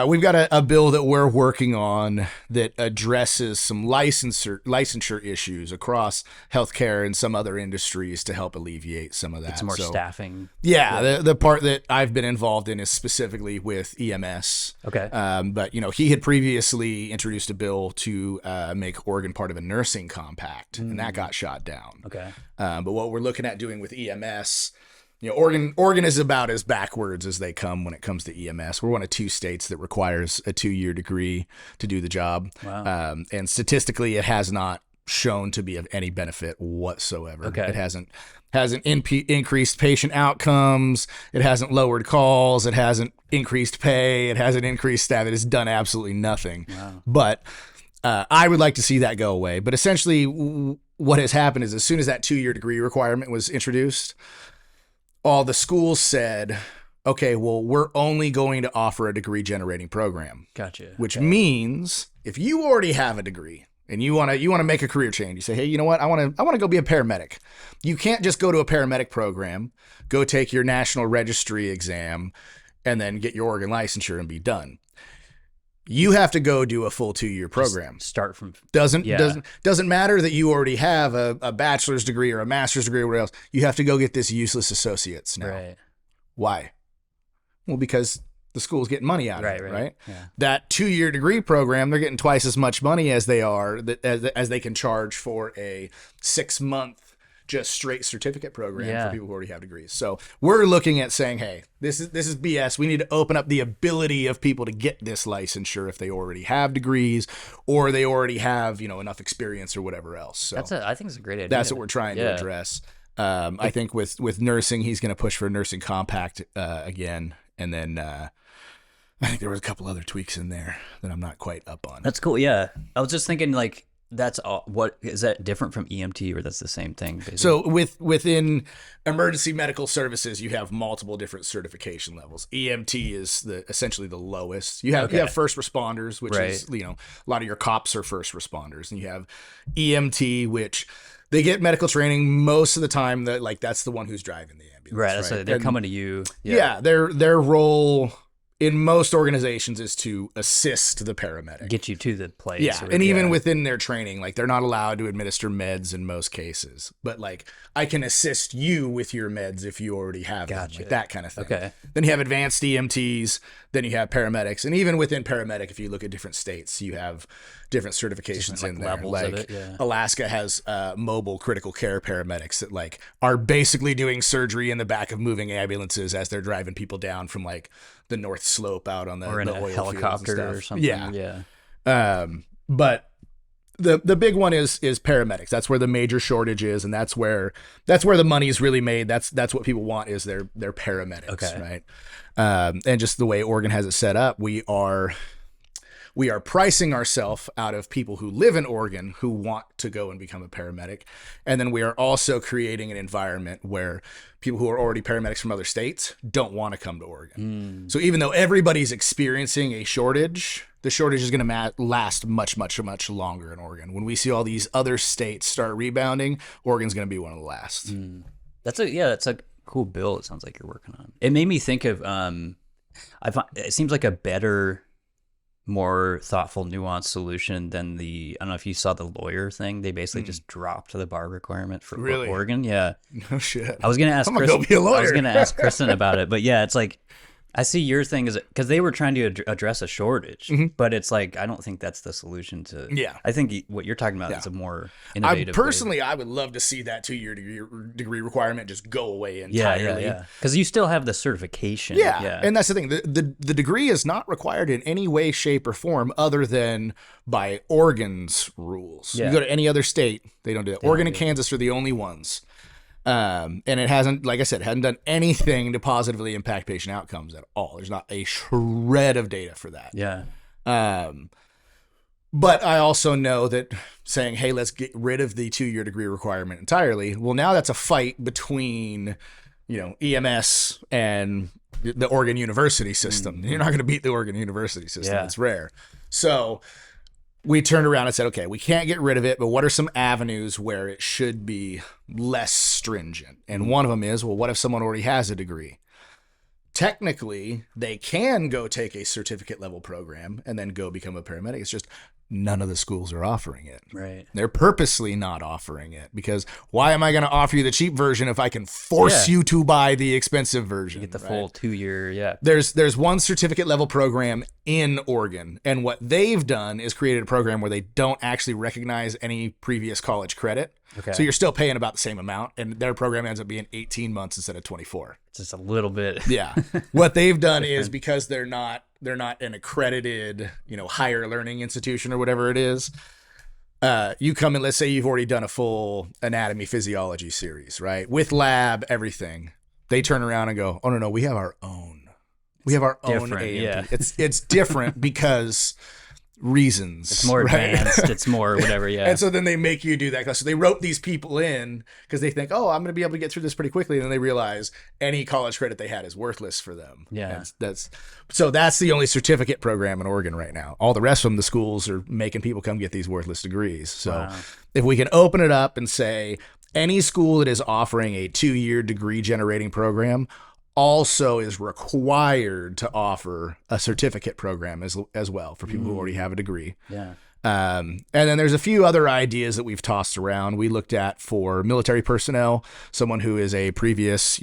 We've got a bill that we're working on that addresses some licensure issues across healthcare and some other industries to help alleviate some of that. It's more staffing. Yeah, the part that I've been involved in is specifically with EMS. Okay. But he had previously introduced a bill to make Oregon part of a nursing compact, and that got shot down. Okay. But what we're looking at doing with EMS. Oregon is about as backwards as they come when it comes to EMS. We're one of 2 states that requires a 2-year degree to do the job. Wow. And statistically, it has not shown to be of any benefit whatsoever. Okay. It hasn't increased patient outcomes. It hasn't lowered calls. It hasn't increased pay. It hasn't increased staff. It has done absolutely nothing. Wow. But I would like to see that go away. But essentially, what has happened is as soon as that 2-year degree requirement was introduced, all the schools said, okay, well, we're only going to offer a degree generating program. Gotcha. Which means if you already have a degree and you want to make a career change, you say, hey, you know what? I want to go be a paramedic. You can't just go to a paramedic program, go take your national registry exam, and then get your Oregon licensure and be done. You have to go do a full 2-year program. Start from doesn't matter that you already have a bachelor's degree or a master's degree or whatever else. You have to go get this useless associate's now. Right. Why? Well, because the school's getting money out of it, right? Yeah. That 2-year degree program, they're getting twice as much money as they are as they can charge for a 6-month just straight certificate program for people who already have degrees. So we're looking at saying, hey, this is BS. We need to open up the ability of people to get this licensure if they already have degrees or they already have, enough experience or whatever else. So I think it's a great idea. that's what we're trying to address. I think with nursing, he's going to push for a nursing compact again. And then I think there was a couple other tweaks in there that I'm not quite up on. That's cool. Yeah. I was just thinking that's all. What is that different from EMT, or that's the same thing? Basically? So within emergency medical services, you have multiple different certification levels. EMT is essentially the lowest. You have first responders, which is a lot of your cops are first responders, and you have EMT, which they get medical training most of the time. That's the one who's driving the ambulance. Right. They're coming to you. Yeah. Their role in most organizations is to assist the paramedic. Get you to the place. Yeah. And even within their training, they're not allowed to administer meds in most cases. But I can assist you with your meds if you already have them. That kind of thing. Okay. Then you have advanced EMTs. Then you have paramedics. And even within paramedic, if you look at different states, you have different certifications in there. Levels of it, Alaska has mobile critical care paramedics that are basically doing surgery in the back of moving ambulances as they're driving people down from the North Slope out on the oil helicopter or something. Yeah. But the big one is paramedics. That's where the major shortage is, and that's where the money's really made. That's what people want is their paramedics, right? And just the way Oregon has it set up, we are pricing ourselves out of people who live in Oregon who want to go and become a paramedic. And then we are also creating an environment where people who are already paramedics from other states don't want to come to Oregon. So even though everybody's experiencing a shortage, the shortage is going to last much, much, much longer in Oregon. When we see all these other states start rebounding, Oregon's going to be one of the last. That's a cool bill. It sounds like you're working on. It made me think of, it seems like a better, more thoughtful, nuanced solution than I don't know if you saw the lawyer thing. They basically just dropped the bar requirement for Oregon. Yeah. No shit. I was going to ask Kristen. Go be a lawyer. I was going to ask Kristen about it, but yeah, it's I see your thing is because they were trying to address a shortage, but it's I don't think that's the solution to. Yeah, I think what you're talking about is a more innovative. I would love to see that 2-year degree requirement just go away entirely. Yeah. Because you still have the certification. Yeah, and that's the thing. The degree is not required in any way, shape, or form other than by Oregon's rules. You go to any other state, they don't do that. Oregon and Kansas are the only ones. And it hasn't, like I said, hadn't done anything to positively impact patient outcomes at all. There's not a shred of data for that. Yeah. But I also know that saying, hey, let's get rid of the 2-year degree requirement entirely. Well, now that's a fight between, EMS and the Oregon University system. You're not going to beat the Oregon University system. Yeah. It's rare. So we turned around and said, okay, we can't get rid of it, but what are some avenues where it should be less stringent? And one of them is, well, what if someone already has a degree? Technically, they can go take a certificate level program and then go become a paramedic. It's just none of the schools are offering it. Right. They're purposely not offering it because why am I going to offer you the cheap version if I can force you to buy the expensive version? You get the full 2-year, There's one certificate level program in Oregon, and what they've done is created a program where they don't actually recognize any previous college credit. Okay. So you're still paying about the same amount, and their program ends up being 18 months instead of 24. It's just a little bit. Yeah. What they've done is because they're not an accredited, higher learning institution or whatever it is. You come in, let's say you've already done a full anatomy physiology series, right? With lab, everything. They turn around and go, oh, no, we have our own. We have our own AMP. Yeah. It's different because reasons. It's more advanced. It's more whatever, yeah. And so then they make you do that class. So they wrote these people in because they think, oh, I'm going to be able to get through this pretty quickly. And then they realize any college credit they had is worthless for them. Yeah. That's the only certificate program in Oregon right now. All the rest of them, the schools are making people come get these worthless degrees. So if we can open it up and say any school that is offering a 2-year degree generating program, also is required to offer a certificate program as well for people who already have a degree. Yeah. And then there's a few other ideas that we've tossed around. We looked at for military personnel, someone who is a previous,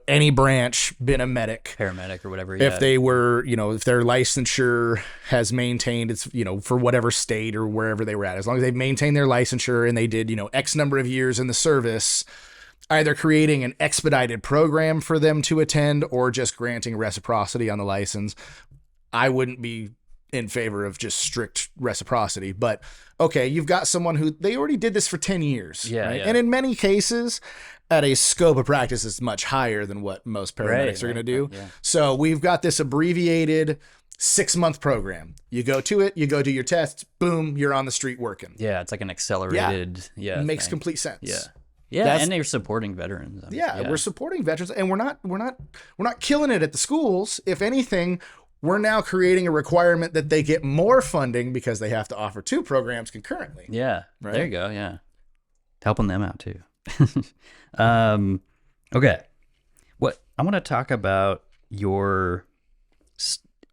any branch, been a medic, paramedic or whatever. If they were, if their licensure has maintained, it's, for whatever state or wherever they were at, as long as they've maintained their licensure and they did, X number of years in the service, either creating an expedited program for them to attend or just granting reciprocity on the license. I wouldn't be in favor of just strict reciprocity, but okay, you've got someone who they already did this for 10 years. Yeah, right? yeah. And in many cases, at a scope of practice, it's much higher than what most paramedics are going to do. Yeah. So we've got this abbreviated 6-month program. You go to it, you go do your tests, boom, you're on the street working. Yeah, it's like an accelerated. Yeah, it makes thing. complete sense. Yeah, and they're supporting veterans. Yeah, we're supporting veterans, and we're not killing it at the schools. If anything, we're now creating a requirement that they get more funding because they have to offer 2 programs concurrently. Yeah, right? There you go. Yeah, helping them out too. Okay, what I want to talk about your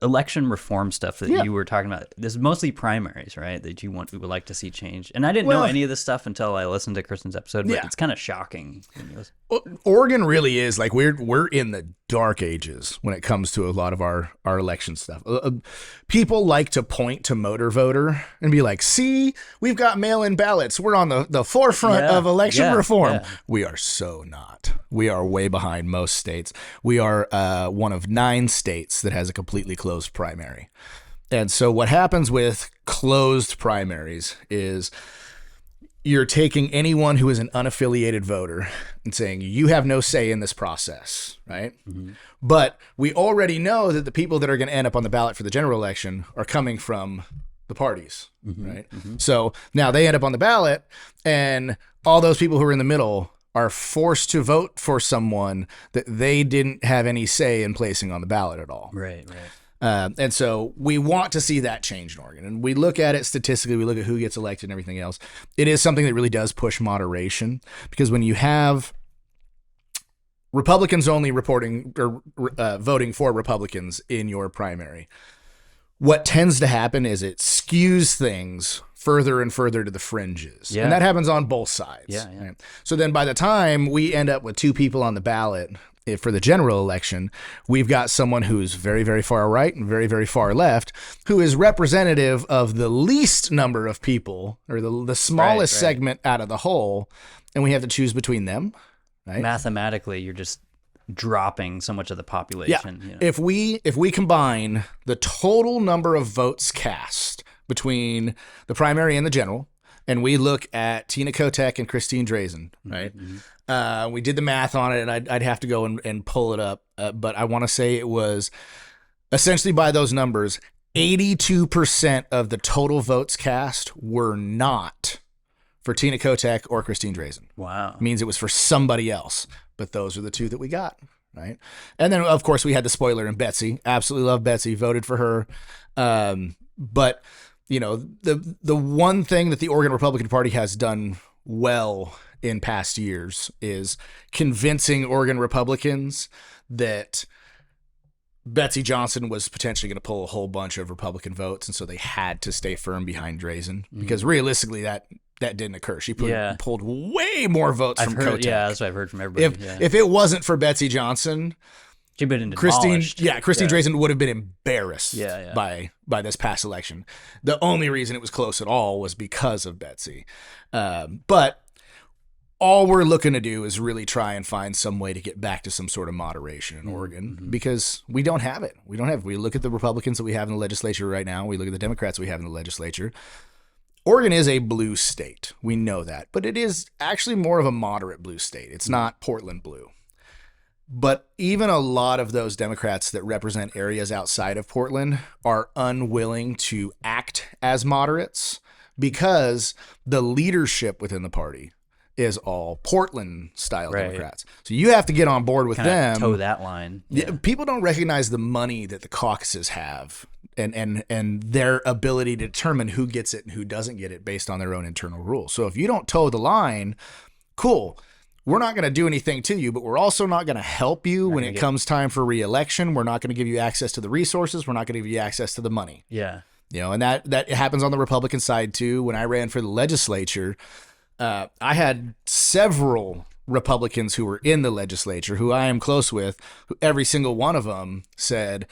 election reform stuff that you were talking about. This is mostly primaries, right? That you would like to see change. And I didn't know any of this stuff until I listened to Kristen's episode, but it's kind of shocking. Oregon really is like we're in the dark ages when it comes to a lot of our election stuff. People like to point to motor voter and be like, see, we've got mail-in ballots. We're on the forefront of election reform. Yeah. We are so not. We are way behind most states. We are one of 9 states that has a completely closed primary. And so what happens with closed primaries is you're taking anyone who is an unaffiliated voter and saying, you have no say in this process, right? Mm-hmm. But we already know that the people that are going to end up on the ballot for the general election are coming from the parties, right? Mm-hmm. So now they end up on the ballot, and all those people who are in the middle are forced to vote for someone that they didn't have any say in placing on the ballot at all. Right. And so we want to see that change in Oregon. And we look at it statistically, we look at who gets elected and everything else. It is something that really does push moderation, because when you have Republicans only reporting or voting for Republicans in your primary, what tends to happen is it skews things further and further to the fringes. Yeah. And that happens on both sides. Yeah. Right? So then by the time we end up with 2 people on the ballot for the general election, we've got someone who's very, very far right and very, very far left, who is representative of the least number of people, or the smallest segment out of the whole, and we have to choose between them. Right? Mathematically, you're just dropping so much of the population. Yeah. If we combine the total number of votes cast between the primary and the general, and we look at Tina Kotek and Christine Drazen, right? Mm-hmm. We did the math on it, and I'd have to go and pull it up, but I want to say it was essentially, by those numbers, 82% of the total votes cast were not for Tina Kotek or Christine Drazen. Wow. It means it was for somebody else, but those are the 2 that we got, right? And then, of course, we had the spoiler in Betsy. Absolutely love Betsy, voted for her. But the one thing that the Oregon Republican Party has done well in past years is convincing Oregon Republicans that Betsy Johnson was potentially going to pull a whole bunch of Republican votes, and so they had to stay firm behind Drazen, because realistically that didn't occur. She pulled way more votes from Kotek. Yeah, that's what I've heard from everybody. If it wasn't for Betsy Johnson, she'd been Christine demolished. Drazen would have been embarrassed by this past election. The only reason it was close at all was because of Betsy. But all we're looking to do is really try and find some way to get back to some sort of moderation in Oregon, because we don't have it. We look at the Republicans that we have in the legislature right now. We look at the Democrats we have in the legislature. Oregon is a blue state. We know that. But it is actually more of a moderate blue state. It's not Portland blue. But even a lot of those Democrats that represent areas outside of Portland are unwilling to act as moderates, because the leadership within the party is all Portland-style Democrats. So you have to get on board with them. Toe that line. Yeah. People don't recognize the money that the caucuses have, and their ability to determine who gets it and who doesn't get it based on their own internal rules. So if you don't toe the line, cool. we're not going to do anything to you, but we're also not going to help you when it comes time for re-election. We're not going to give you access to the resources. We're not going to give you access to the money. Yeah. You know, and that happens on the Republican side too. When I ran for the legislature, I had several Republicans who were in the legislature who I am close with, who every single one of them said,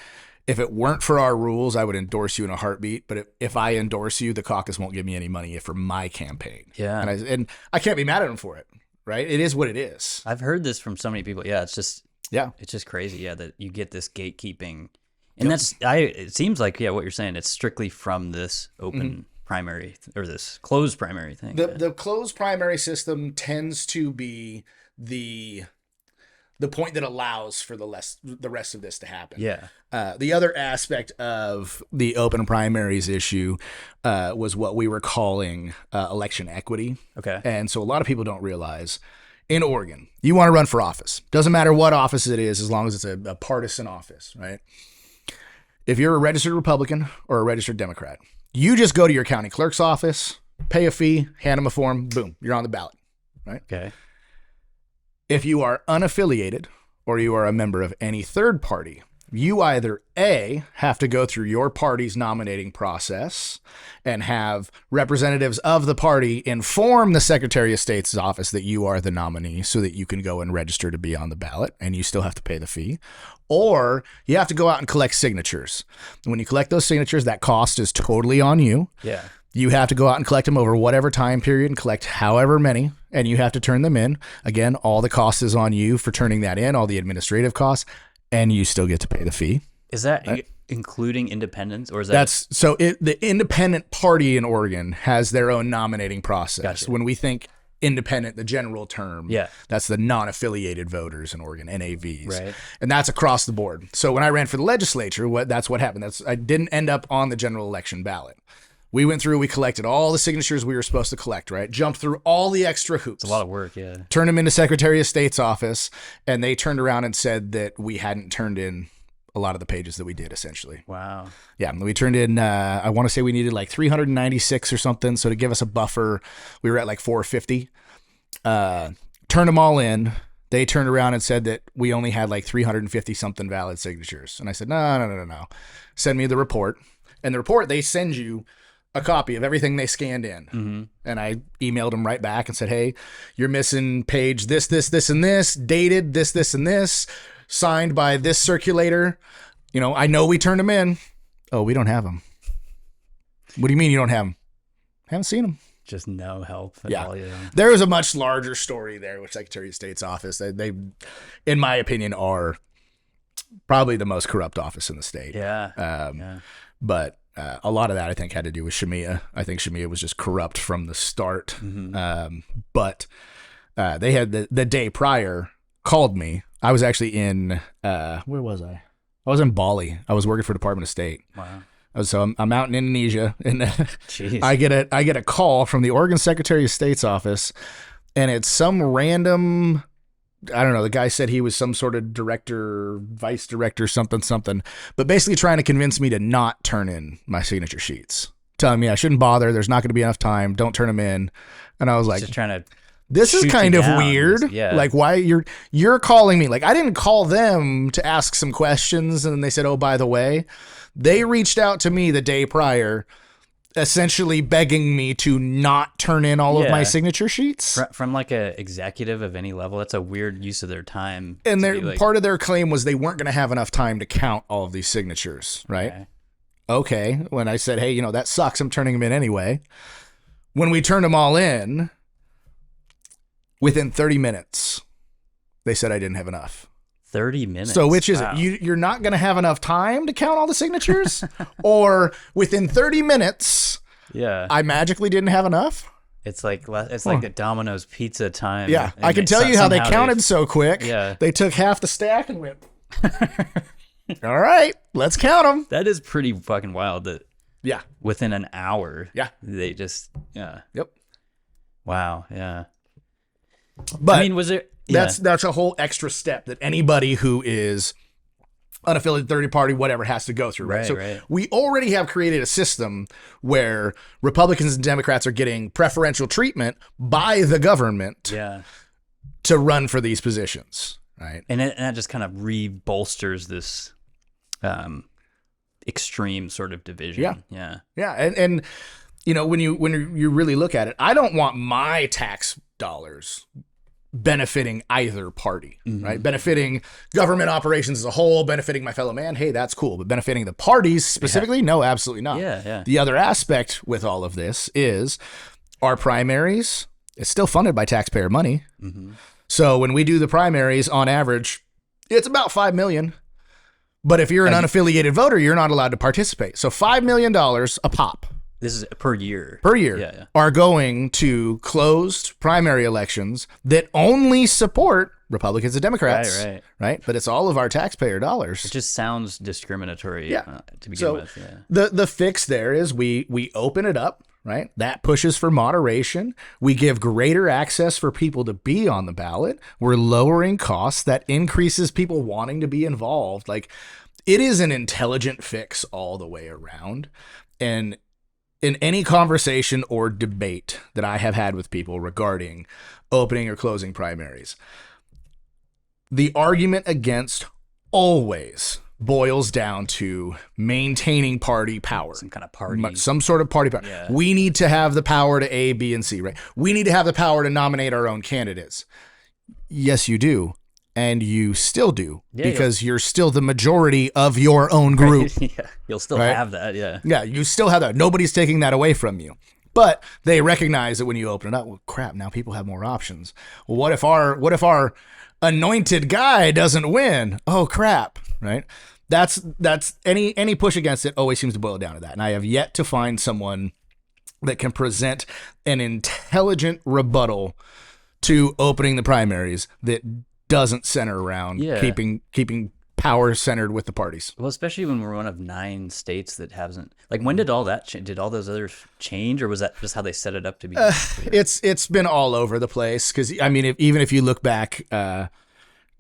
if it weren't for our rules, I would endorse you in a heartbeat. But if I endorse you, the caucus won't give me any money for my campaign. Yeah. And I can't be mad at them for it. Right? It is what it is. I've heard this from so many people. Yeah, it's just crazy. Yeah, that you get this gatekeeping, and it seems like what you're saying. It's strictly from this open primary or this closed primary thing. The closed primary system tends to be the point that allows for the rest of this to happen. Yeah. The other aspect of the open primaries issue was what we were calling election equity. Okay. And so a lot of people don't realize in Oregon, you want to run for office. Doesn't matter what office it is, as long as it's a partisan office, right? If you're a registered Republican or a registered Democrat, you just go to your county clerk's office, pay a fee, hand them a form, boom, you're on the ballot, right? Okay. If you are unaffiliated or you are a member of any third party, you either A, have to go through your party's nominating process and have representatives of the party inform the Secretary of State's office that you are the nominee so that you can go and register to be on the ballot, and you still have to pay the fee. Or you have to go out and collect signatures. And when you collect those signatures, that cost is totally on you. Yeah. You have to go out and collect them over whatever time period and collect however many, and you have to turn them in. Again, all the cost is on you for turning that in, all the administrative costs, and you still get to pay the fee. Is that including independents, or is that? The independent party in Oregon has their own nominating process. Gotcha. When we think independent, the general term, that's the non-affiliated voters in Oregon, NAVs. Right. And that's across the board. So when I ran for the legislature, that's what happened. I didn't end up on the general election ballot. We went through, we collected all the signatures we were supposed to collect, right? Jumped through all the extra hoops. It's a lot of work, yeah. Turned them into Secretary of State's office, and they turned around and said that we hadn't turned in a lot of the pages that we did, essentially. Wow. Yeah, we turned in, I want to say we needed like 396 or something, so to give us a buffer, we were at like 450. Turned them all in. They turned around and said that we only had like 350-something valid signatures. And I said, no. Send me the report. And the report, they send you a copy of everything they scanned in. Mm-hmm. And I emailed them right back and said, hey, you're missing page this, and this, dated this, and this, signed by this circulator. You know, I know we turned them in. Oh, we don't have them. What do you mean you don't have them? Haven't seen them. Just no help at all. Yeah. There was a much larger story there with Secretary of State's office. They, in my opinion, are probably the most corrupt office in the state. Yeah. But a lot of that, I think, had to do with Shemia. I think Shemia was just corrupt from the start. Mm-hmm. But they had the day prior called me. I was actually in, where was I? I was in Bali. I was working for Department of State. Wow. So I'm out in Indonesia, and I get a call from the Oregon Secretary of State's office, and it's some random, I don't know, the guy said he was some sort of director, vice director, something, but basically trying to convince me to not turn in my signature sheets, telling me I shouldn't bother, there's not going to be enough time, don't turn them in. And I was like, just trying to this is kind of weird. Yeah. Like, why you're calling me? Like, I didn't call them to ask some questions, and they said, oh, by the way, they reached out to me the day prior, essentially begging me to not turn in all of my signature sheets. From like a executive of any level, that's a weird use of their time. And part of their claim was they weren't going to have enough time to count all of these signatures, right? Okay. When I said, hey, that sucks, I'm turning them in anyway. When we turned them all in, within 30 minutes, they said I didn't have enough. 30 minutes. So which is it? You're not going to have enough time to count all the signatures? Or within 30 minutes, I magically didn't have enough? It's like a Domino's pizza time. Yeah, I can tell you how they counted so quick. Yeah. They took half the stack and went, all right, let's count them. That is pretty fucking wild that within an hour, they just, Yep. Wow, yeah. But I mean, was there... That's a whole extra step that anybody who is unaffiliated, third party, whatever, has to go through. Right. So we already have created a system where Republicans and Democrats are getting preferential treatment by the government. Yeah. to run for these positions, right? And that just kind of re-bolsters this extreme sort of division. Yeah. And you know, when you really look at it, I don't want my tax dollars benefiting either party, right? Benefiting government operations as a whole, benefiting my fellow man, hey, that's cool. But benefiting the parties specifically, no, absolutely not. Yeah. The other aspect with all of this is our primaries, it's still funded by taxpayer money. So when we do the primaries, on average, it's about $5 million. But if you're an unaffiliated voter, you're not allowed to participate. So $5 million a pop. This is per year. Are going to closed primary elections that only support Republicans and Democrats. Right. But it's all of our taxpayer dollars. It just sounds discriminatory to begin with. Yeah. The fix there is we open it up. Right. That pushes for moderation. We give greater access for people to be on the ballot. We're lowering costs. That increases people wanting to be involved. Like, it is an intelligent fix all the way around. And in any conversation or debate that I have had with people regarding opening or closing primaries, the argument against always boils down to maintaining party power. Some sort of party power. Yeah. We need to have the power to A, B, and C, right? We need to have the power to nominate our own candidates. Yes, you do. And you still do, because you're still the majority of your own group. You'll still have that, Yeah, you still have that. Nobody's taking that away from you. But they recognize that when you open it up, well, crap, now people have more options. Well, what if our anointed guy doesn't win? Oh, crap, right? That's any push against it always seems to boil down to that. And I have yet to find someone that can present an intelligent rebuttal to opening the primaries that doesn't center around keeping power centered with the parties. Well, especially when we're one of 9 states that hasn't. Like, when did all that did all those others change, or was that just how they set it up to be? It's been all over the place, because I mean, even if you look back to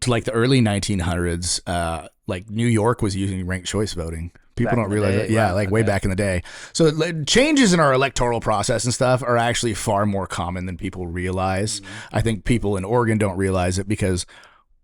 like the early 1900s, like New York was using ranked choice voting. People don't realize that. Yeah, way back in the day. So changes in our electoral process and stuff are actually far more common than people realize. I think people in Oregon don't realize it because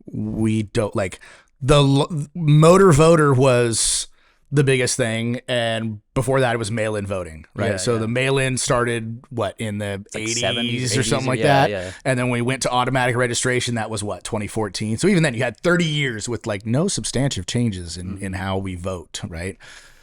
we don't, like, the motor voter was the biggest thing, and before that it was mail-in voting, right? The mail-in started in the 80s or something like that. And then we went to automatic registration. That was 2014. So even then you had 30 years with like no substantive changes in how we vote, right?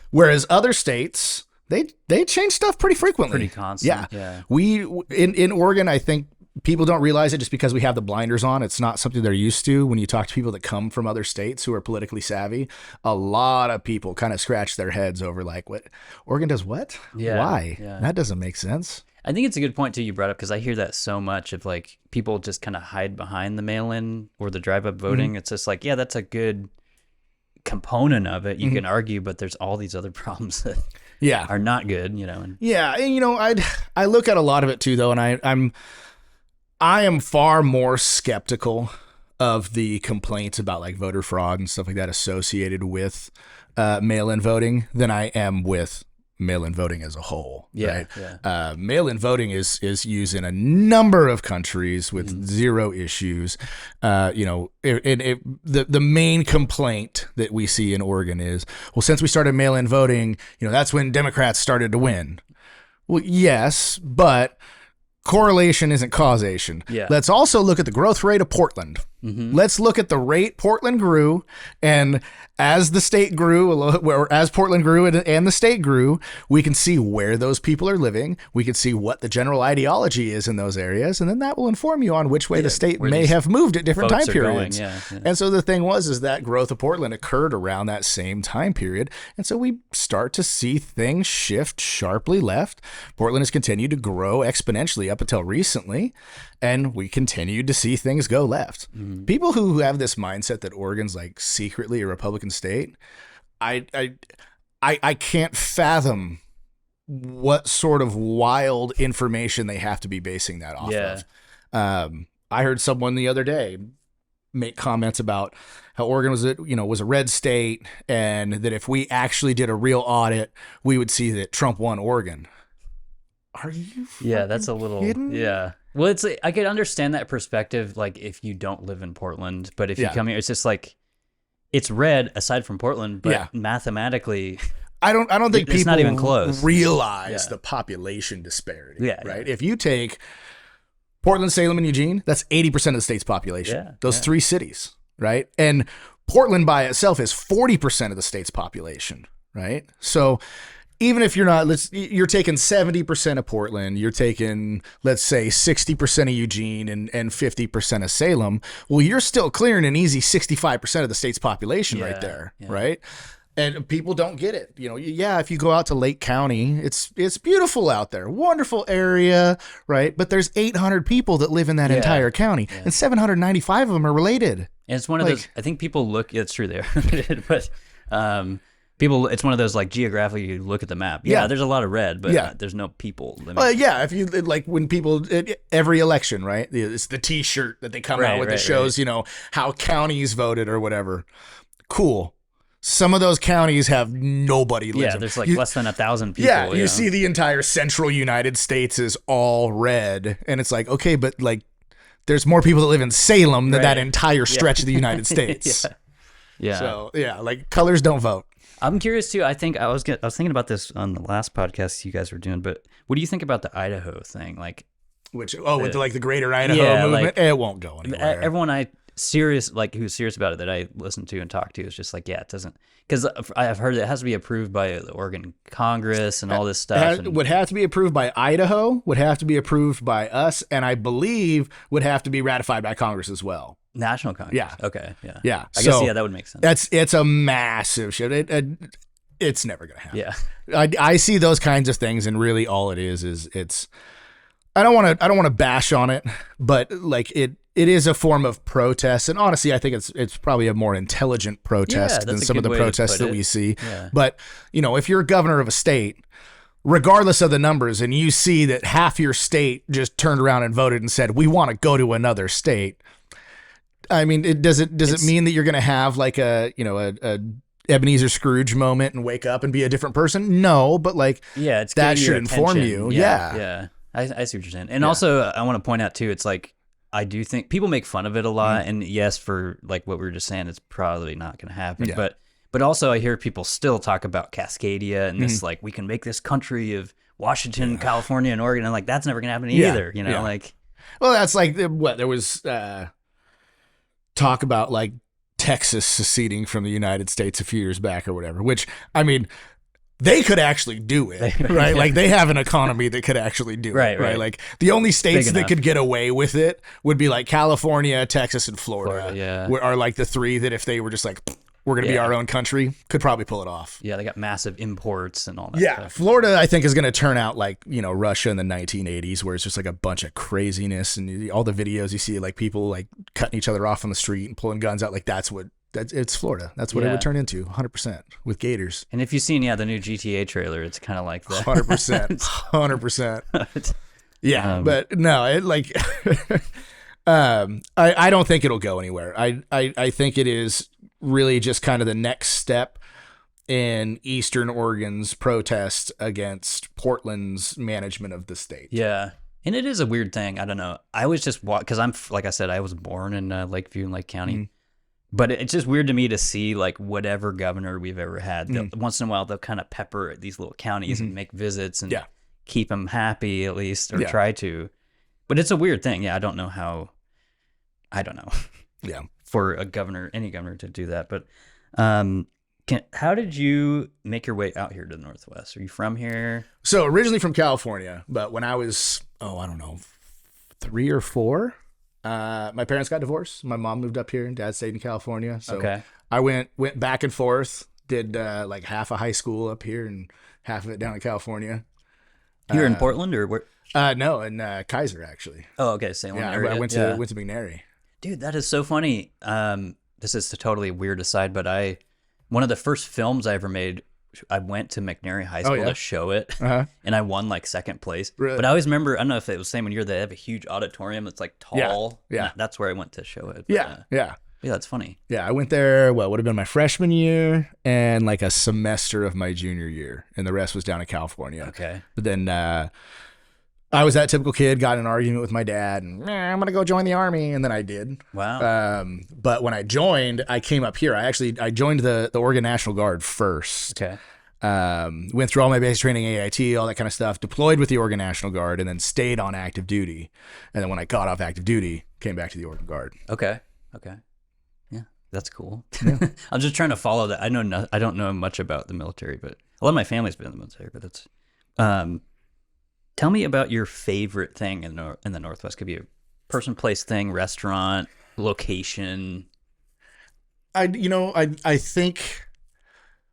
Whereas other states, they change stuff pretty frequently. Pretty constant. Yeah. We in Oregon, I think people don't realize it just because we have the blinders on. It's not something they're used to. When you talk to people that come from other states who are politically savvy, a lot of people kind of scratch their heads over like, what? Oregon does what? Why? That doesn't make sense. I think it's a good point too you brought up, because I hear that so much of like people just kind of hide behind the mail-in or the drive-up voting. It's just like, that's a good component of it. You can argue, but there's all these other problems that are not good, you know. And I look at a lot of it too, though, and I am far more skeptical of the complaints about like voter fraud and stuff like that associated with mail-in voting than I am with mail-in voting as a whole. Right? Mail-in voting is used in a number of countries with zero issues. The main complaint that we see in Oregon is, well, since we started mail-in voting, that's when Democrats started to win. Well, yes, but correlation isn't causation. Let's also look at the growth rate of Portland. Let's look at the rate Portland grew, and as the state grew, or as Portland grew and the state grew, we can see where those people are living. We can see what the general ideology is in those areas, and then that will inform you on which way the state may have moved at different time periods. And so the thing is that growth of Portland occurred around that same time period, and so we start to see things shift sharply left. Portland has continued to grow exponentially up until recently, and we continued to see things go left. People who have this mindset that Oregon's like secretly a Republican state, I can't fathom what sort of wild information they have to be basing that off of. I heard someone the other day make comments about how Oregon was a red state, and that if we actually did a real audit, we would see that Trump won Oregon. Are you? That's a little kidding? Well, it's like, I could understand that perspective, like if you don't live in Portland, but if you come here, it's just like it's red aside from Portland, but mathematically, I don't think it's people not even close. realize the population disparity. Yeah, right. If you take Portland, Salem, and Eugene, that's 80% of the state's population. Yeah, Those three cities, right? And Portland by itself is 40% of the state's population, right? So even if you're you're taking 70% of Portland, you're taking, let's say, 60% of Eugene and 50% of Salem. Well, you're still clearing an easy 65% of the state's population right there, right? And people don't get it. You know, if you go out to Lake County, it's beautiful out there. Wonderful area, right? But there's 800 people that live in that entire county, and 795 of them are related. And it's one of those, I think people look, it's true there, but it's one of those, like, geographically, you look at the map. Yeah, there's a lot of red, but there's no people living. Well, if you, like, when people, every election, right? It's the T-shirt that they come out with that shows, you know, how counties voted or whatever. Cool. Some of those counties have nobody living. Yeah, there's like less than 1,000 people. Yeah, you see the entire central United States is all red. And it's like, okay, but like there's more people that live in Salem than that entire stretch of the United States. Yeah. So, like colors don't vote. I'm curious too. I was thinking about this on the last podcast you guys were doing, but what do you think about the Idaho thing? Like, with the Greater Idaho movement? Like, it won't go anywhere. Everyone who's serious about it that I listen to and talk to is just like, it doesn't, because I've heard it has to be approved by the Oregon Congress and all this stuff. Would have to be approved by Idaho, would have to be approved by us, and I believe would have to be ratified by Congress as well. National Congress. Yeah. Okay. Yeah. Yeah. I guess that would make sense. It's a massive shift. It's never gonna happen. Yeah. I see those kinds of things, and really all it is it's. I don't want to bash on it, but like it is a form of protest, and honestly, I think it's probably a more intelligent protest than some of the protests that we see. Yeah. But you know, if you're a governor of a state, regardless of the numbers, and you see that half your state just turned around and voted and said we want to go to another state, I mean, does it mean that you're going to have like a Ebenezer Scrooge moment and wake up and be a different person? No, but like that should inform you. Yeah. I see what you're saying. And also, I want to point out, too, it's like, I do think people make fun of it a lot. And yes, for like what we were just saying, it's probably not going to happen. Yeah. But also, I hear people still talk about Cascadia and this, like, we can make this country of Washington, California, and Oregon. And like, that's never going to happen either, you know? Like, well, that's like what there was talk about, like, Texas seceding from the United States a few years back or whatever, which, I mean, they could actually do it, right? Like they have an economy that could actually do it, right? Like the only states that could get away with it would be like California, Texas, and Florida. Are like the three that if they were just like, we're going to be our own country, could probably pull it off. Yeah, they got massive imports and all that stuff. Florida, I think, is going to turn out like, you know, Russia in the 1980s, where it's just like a bunch of craziness and all the videos you see, like people like cutting each other off on the street and pulling guns out. Like it's Florida. That's what it would turn into, 100%, with gators. And if you've seen, the new GTA trailer, it's kind of like that. 100%. 100%. Yeah, but no, it like, I don't think it'll go anywhere. I think it is really just kind of the next step in Eastern Oregon's protest against Portland's management of the state. Yeah. And it is a weird thing. I don't know. I was just, because like I said, I was born in Lakeview and Lake County. Mm-hmm. But it's just weird to me to see, like, whatever governor we've ever had. Once in a while, they'll kind of pepper these little counties and make visits and keep them happy, at least, or try to. But it's a weird thing. Yeah, I don't know how. I don't know. Yeah. For any governor to do that. But how did you make your way out here to the Northwest? Are you from here? So originally from California, but when I was, I don't know, 3 or 4. My parents got divorced. My mom moved up here and Dad stayed in California. So I went back and forth, did like half of high school up here and half of it down in California. You're in Portland or where? No, in Kaiser actually. Oh, okay. Salem area. I went to McNary. Dude, that is so funny. This is a totally weird aside, but one of the first films I ever made, I went to McNary High School to show it, and I won like second place. Really? But I always remember, I don't know if it was the same when you're there, they have a huge auditorium that's like tall. Yeah. That's where I went to show it. But, yeah, that's funny. Yeah, I went there, would have been my freshman year and like a semester of my junior year, and the rest was down in California. Okay. But then I was that typical kid, got in an argument with my dad, and I'm going to go join the Army. And then I did. Wow. But when I joined, I came up here. I joined the Oregon National Guard first. Okay. Went through all my basic training, AIT, all that kind of stuff, deployed with the Oregon National Guard, and then stayed on active duty. And then when I got off active duty, came back to the Oregon Guard. Okay. Yeah, that's cool. Yeah. I'm just trying to follow that. I don't know much about the military, but a lot of my family's been in the military, but that's... Tell me about your favorite thing in the Northwest. Could be a person, place, thing, restaurant, location. I think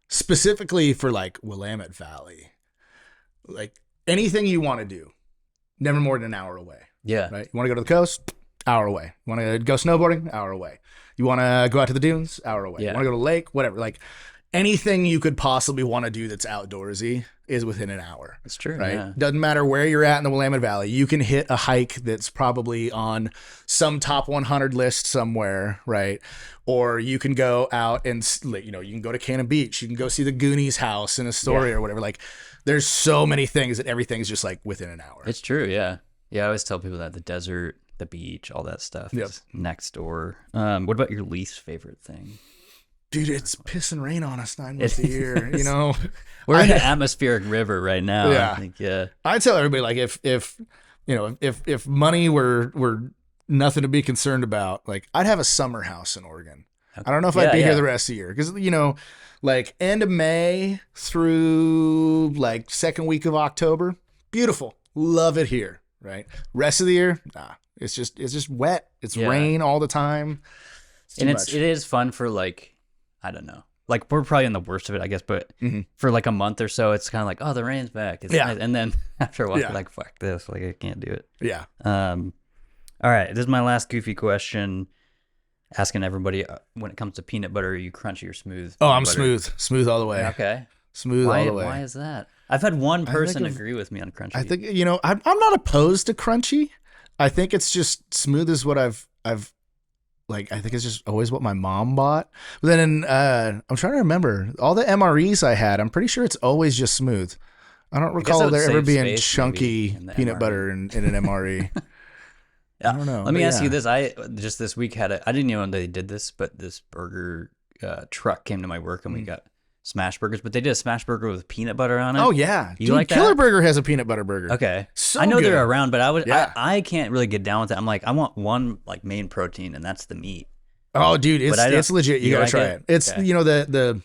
specifically for like Willamette Valley, like anything you want to do, never more than an hour away. Yeah. Right. You want to go to the coast? Hour away. You want to go snowboarding? Hour away. You want to go out to the dunes? Hour away. Yeah. You want to go to the lake? Whatever. Like anything you could possibly want to do that's outdoorsy is within an hour. That's true. Right. Yeah. Doesn't matter where you're at in the Willamette Valley. You can hit a hike that's probably on some top 100 list somewhere. Right. Or you can go out and, you can go to Cannon Beach. You can go see the Goonies house in Astoria or whatever. Like there's so many things that everything's just like within an hour. It's true. Yeah. Yeah. I always tell people that the desert, the beach, all that stuff is next door. What about your least favorite thing? Dude, it's piss and rain on us 9 months a year. We're in an atmospheric river right now. Yeah. I think, yeah. I tell everybody, like, if money were nothing to be concerned about, like, I'd have a summer house in Oregon. Okay. I don't know if I'd be here the rest of the year because like end of May through like second week of October, beautiful, love it here. Right, rest of the year, nah, it's just wet. It's rain all the time. It is fun for like. I don't know. Like we're probably in the worst of it, I guess. But for like a month or so, it's kind of like, oh, the rain's back. It's nice. And then after a while, you're like, fuck this. Like I can't do it. Yeah. All right. This is my last goofy question. Asking everybody when it comes to peanut butter, are you crunchy or smooth? Oh, I'm smooth all the way. Okay. Smooth all the way. Why is that? I've had one person agree with me on crunchy. I think I'm not opposed to crunchy. I think it's just smooth is what I've. Like, I think it's just always what my mom bought. But then I'm trying to remember. All the MREs I had, I'm pretty sure it's always just smooth. I don't recall there ever being chunky peanut butter in an MRE. I don't know. Let me ask you this. I just this week I didn't know they did this, but this burger truck came to my work and we got smash burgers, but they did a smash burger with peanut butter on it. Oh yeah, you like Killer that? Burger has a peanut butter burger. Okay, so I know good. they're around, but I can't really get down with it. I'm like, I want one like main protein, and that's the meat. Oh, dude, it's legit. You gotta try it. It's okay.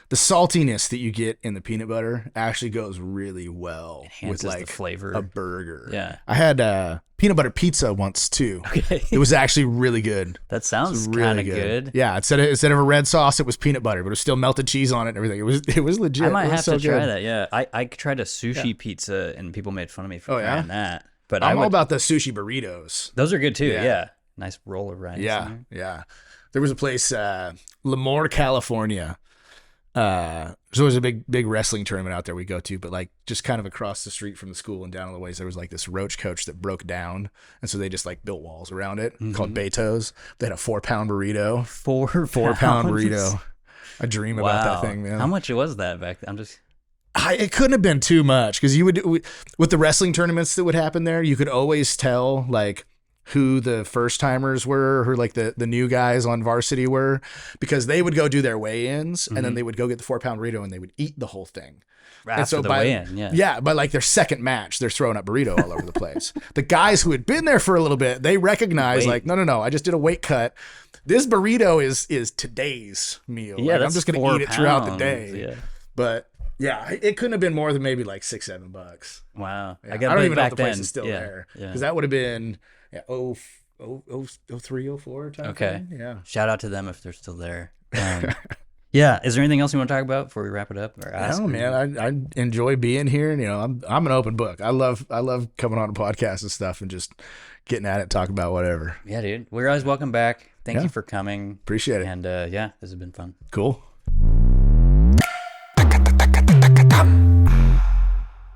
The saltiness that you get in the peanut butter actually goes really well with like the flavor. A burger. Yeah, I had peanut butter pizza once too. Okay, it was actually really good. That sounds really kind of good. Yeah, instead of a red sauce, it was peanut butter, but it was still melted cheese on it and everything. It was legit. I might have to try that. Yeah, I tried a sushi pizza and people made fun of me for trying that. But I'm all about the sushi burritos. Those are good too. Yeah, nice roll of rice. Yeah. There was a place, Lemoore, California. There's always a big wrestling tournament out there we go to, but like just kind of across the street from the school and down a ways, there was like this roach coach that broke down, and so they just like built walls around it called Beto's. They had a 4-pound burrito. 4-pound burrito. I dream about that thing, man. How much was that back then? It couldn't have been too much because you would with the wrestling tournaments that would happen there, you could always tell like who the first timers were, who like the new guys on varsity were, because they would go do their weigh-ins and then they would go get the 4-pound burrito and they would eat the whole thing. After the weigh-in, by like their second match, they're throwing up burrito all over the place. The guys who had been there for a little bit, they recognized like, no, I just did a weight cut. This burrito is today's meal. Yeah, like, I'm just gonna eat it throughout the day. Yeah. But yeah, it couldn't have been more than maybe like $6-7. Wow. Yeah. I don't even know if the place is still there because that would have been 03, 04 time. Okay. Frame? Yeah. Shout out to them if they're still there. Yeah. Is there anything else you want to talk about before we wrap it up? Or ask? No, man. I enjoy being here. I'm an open book. I love coming on a podcast and stuff and just getting at it, talking about whatever. Yeah, dude. We're always welcome back. Thank you for coming. Appreciate it. And this has been fun. Cool.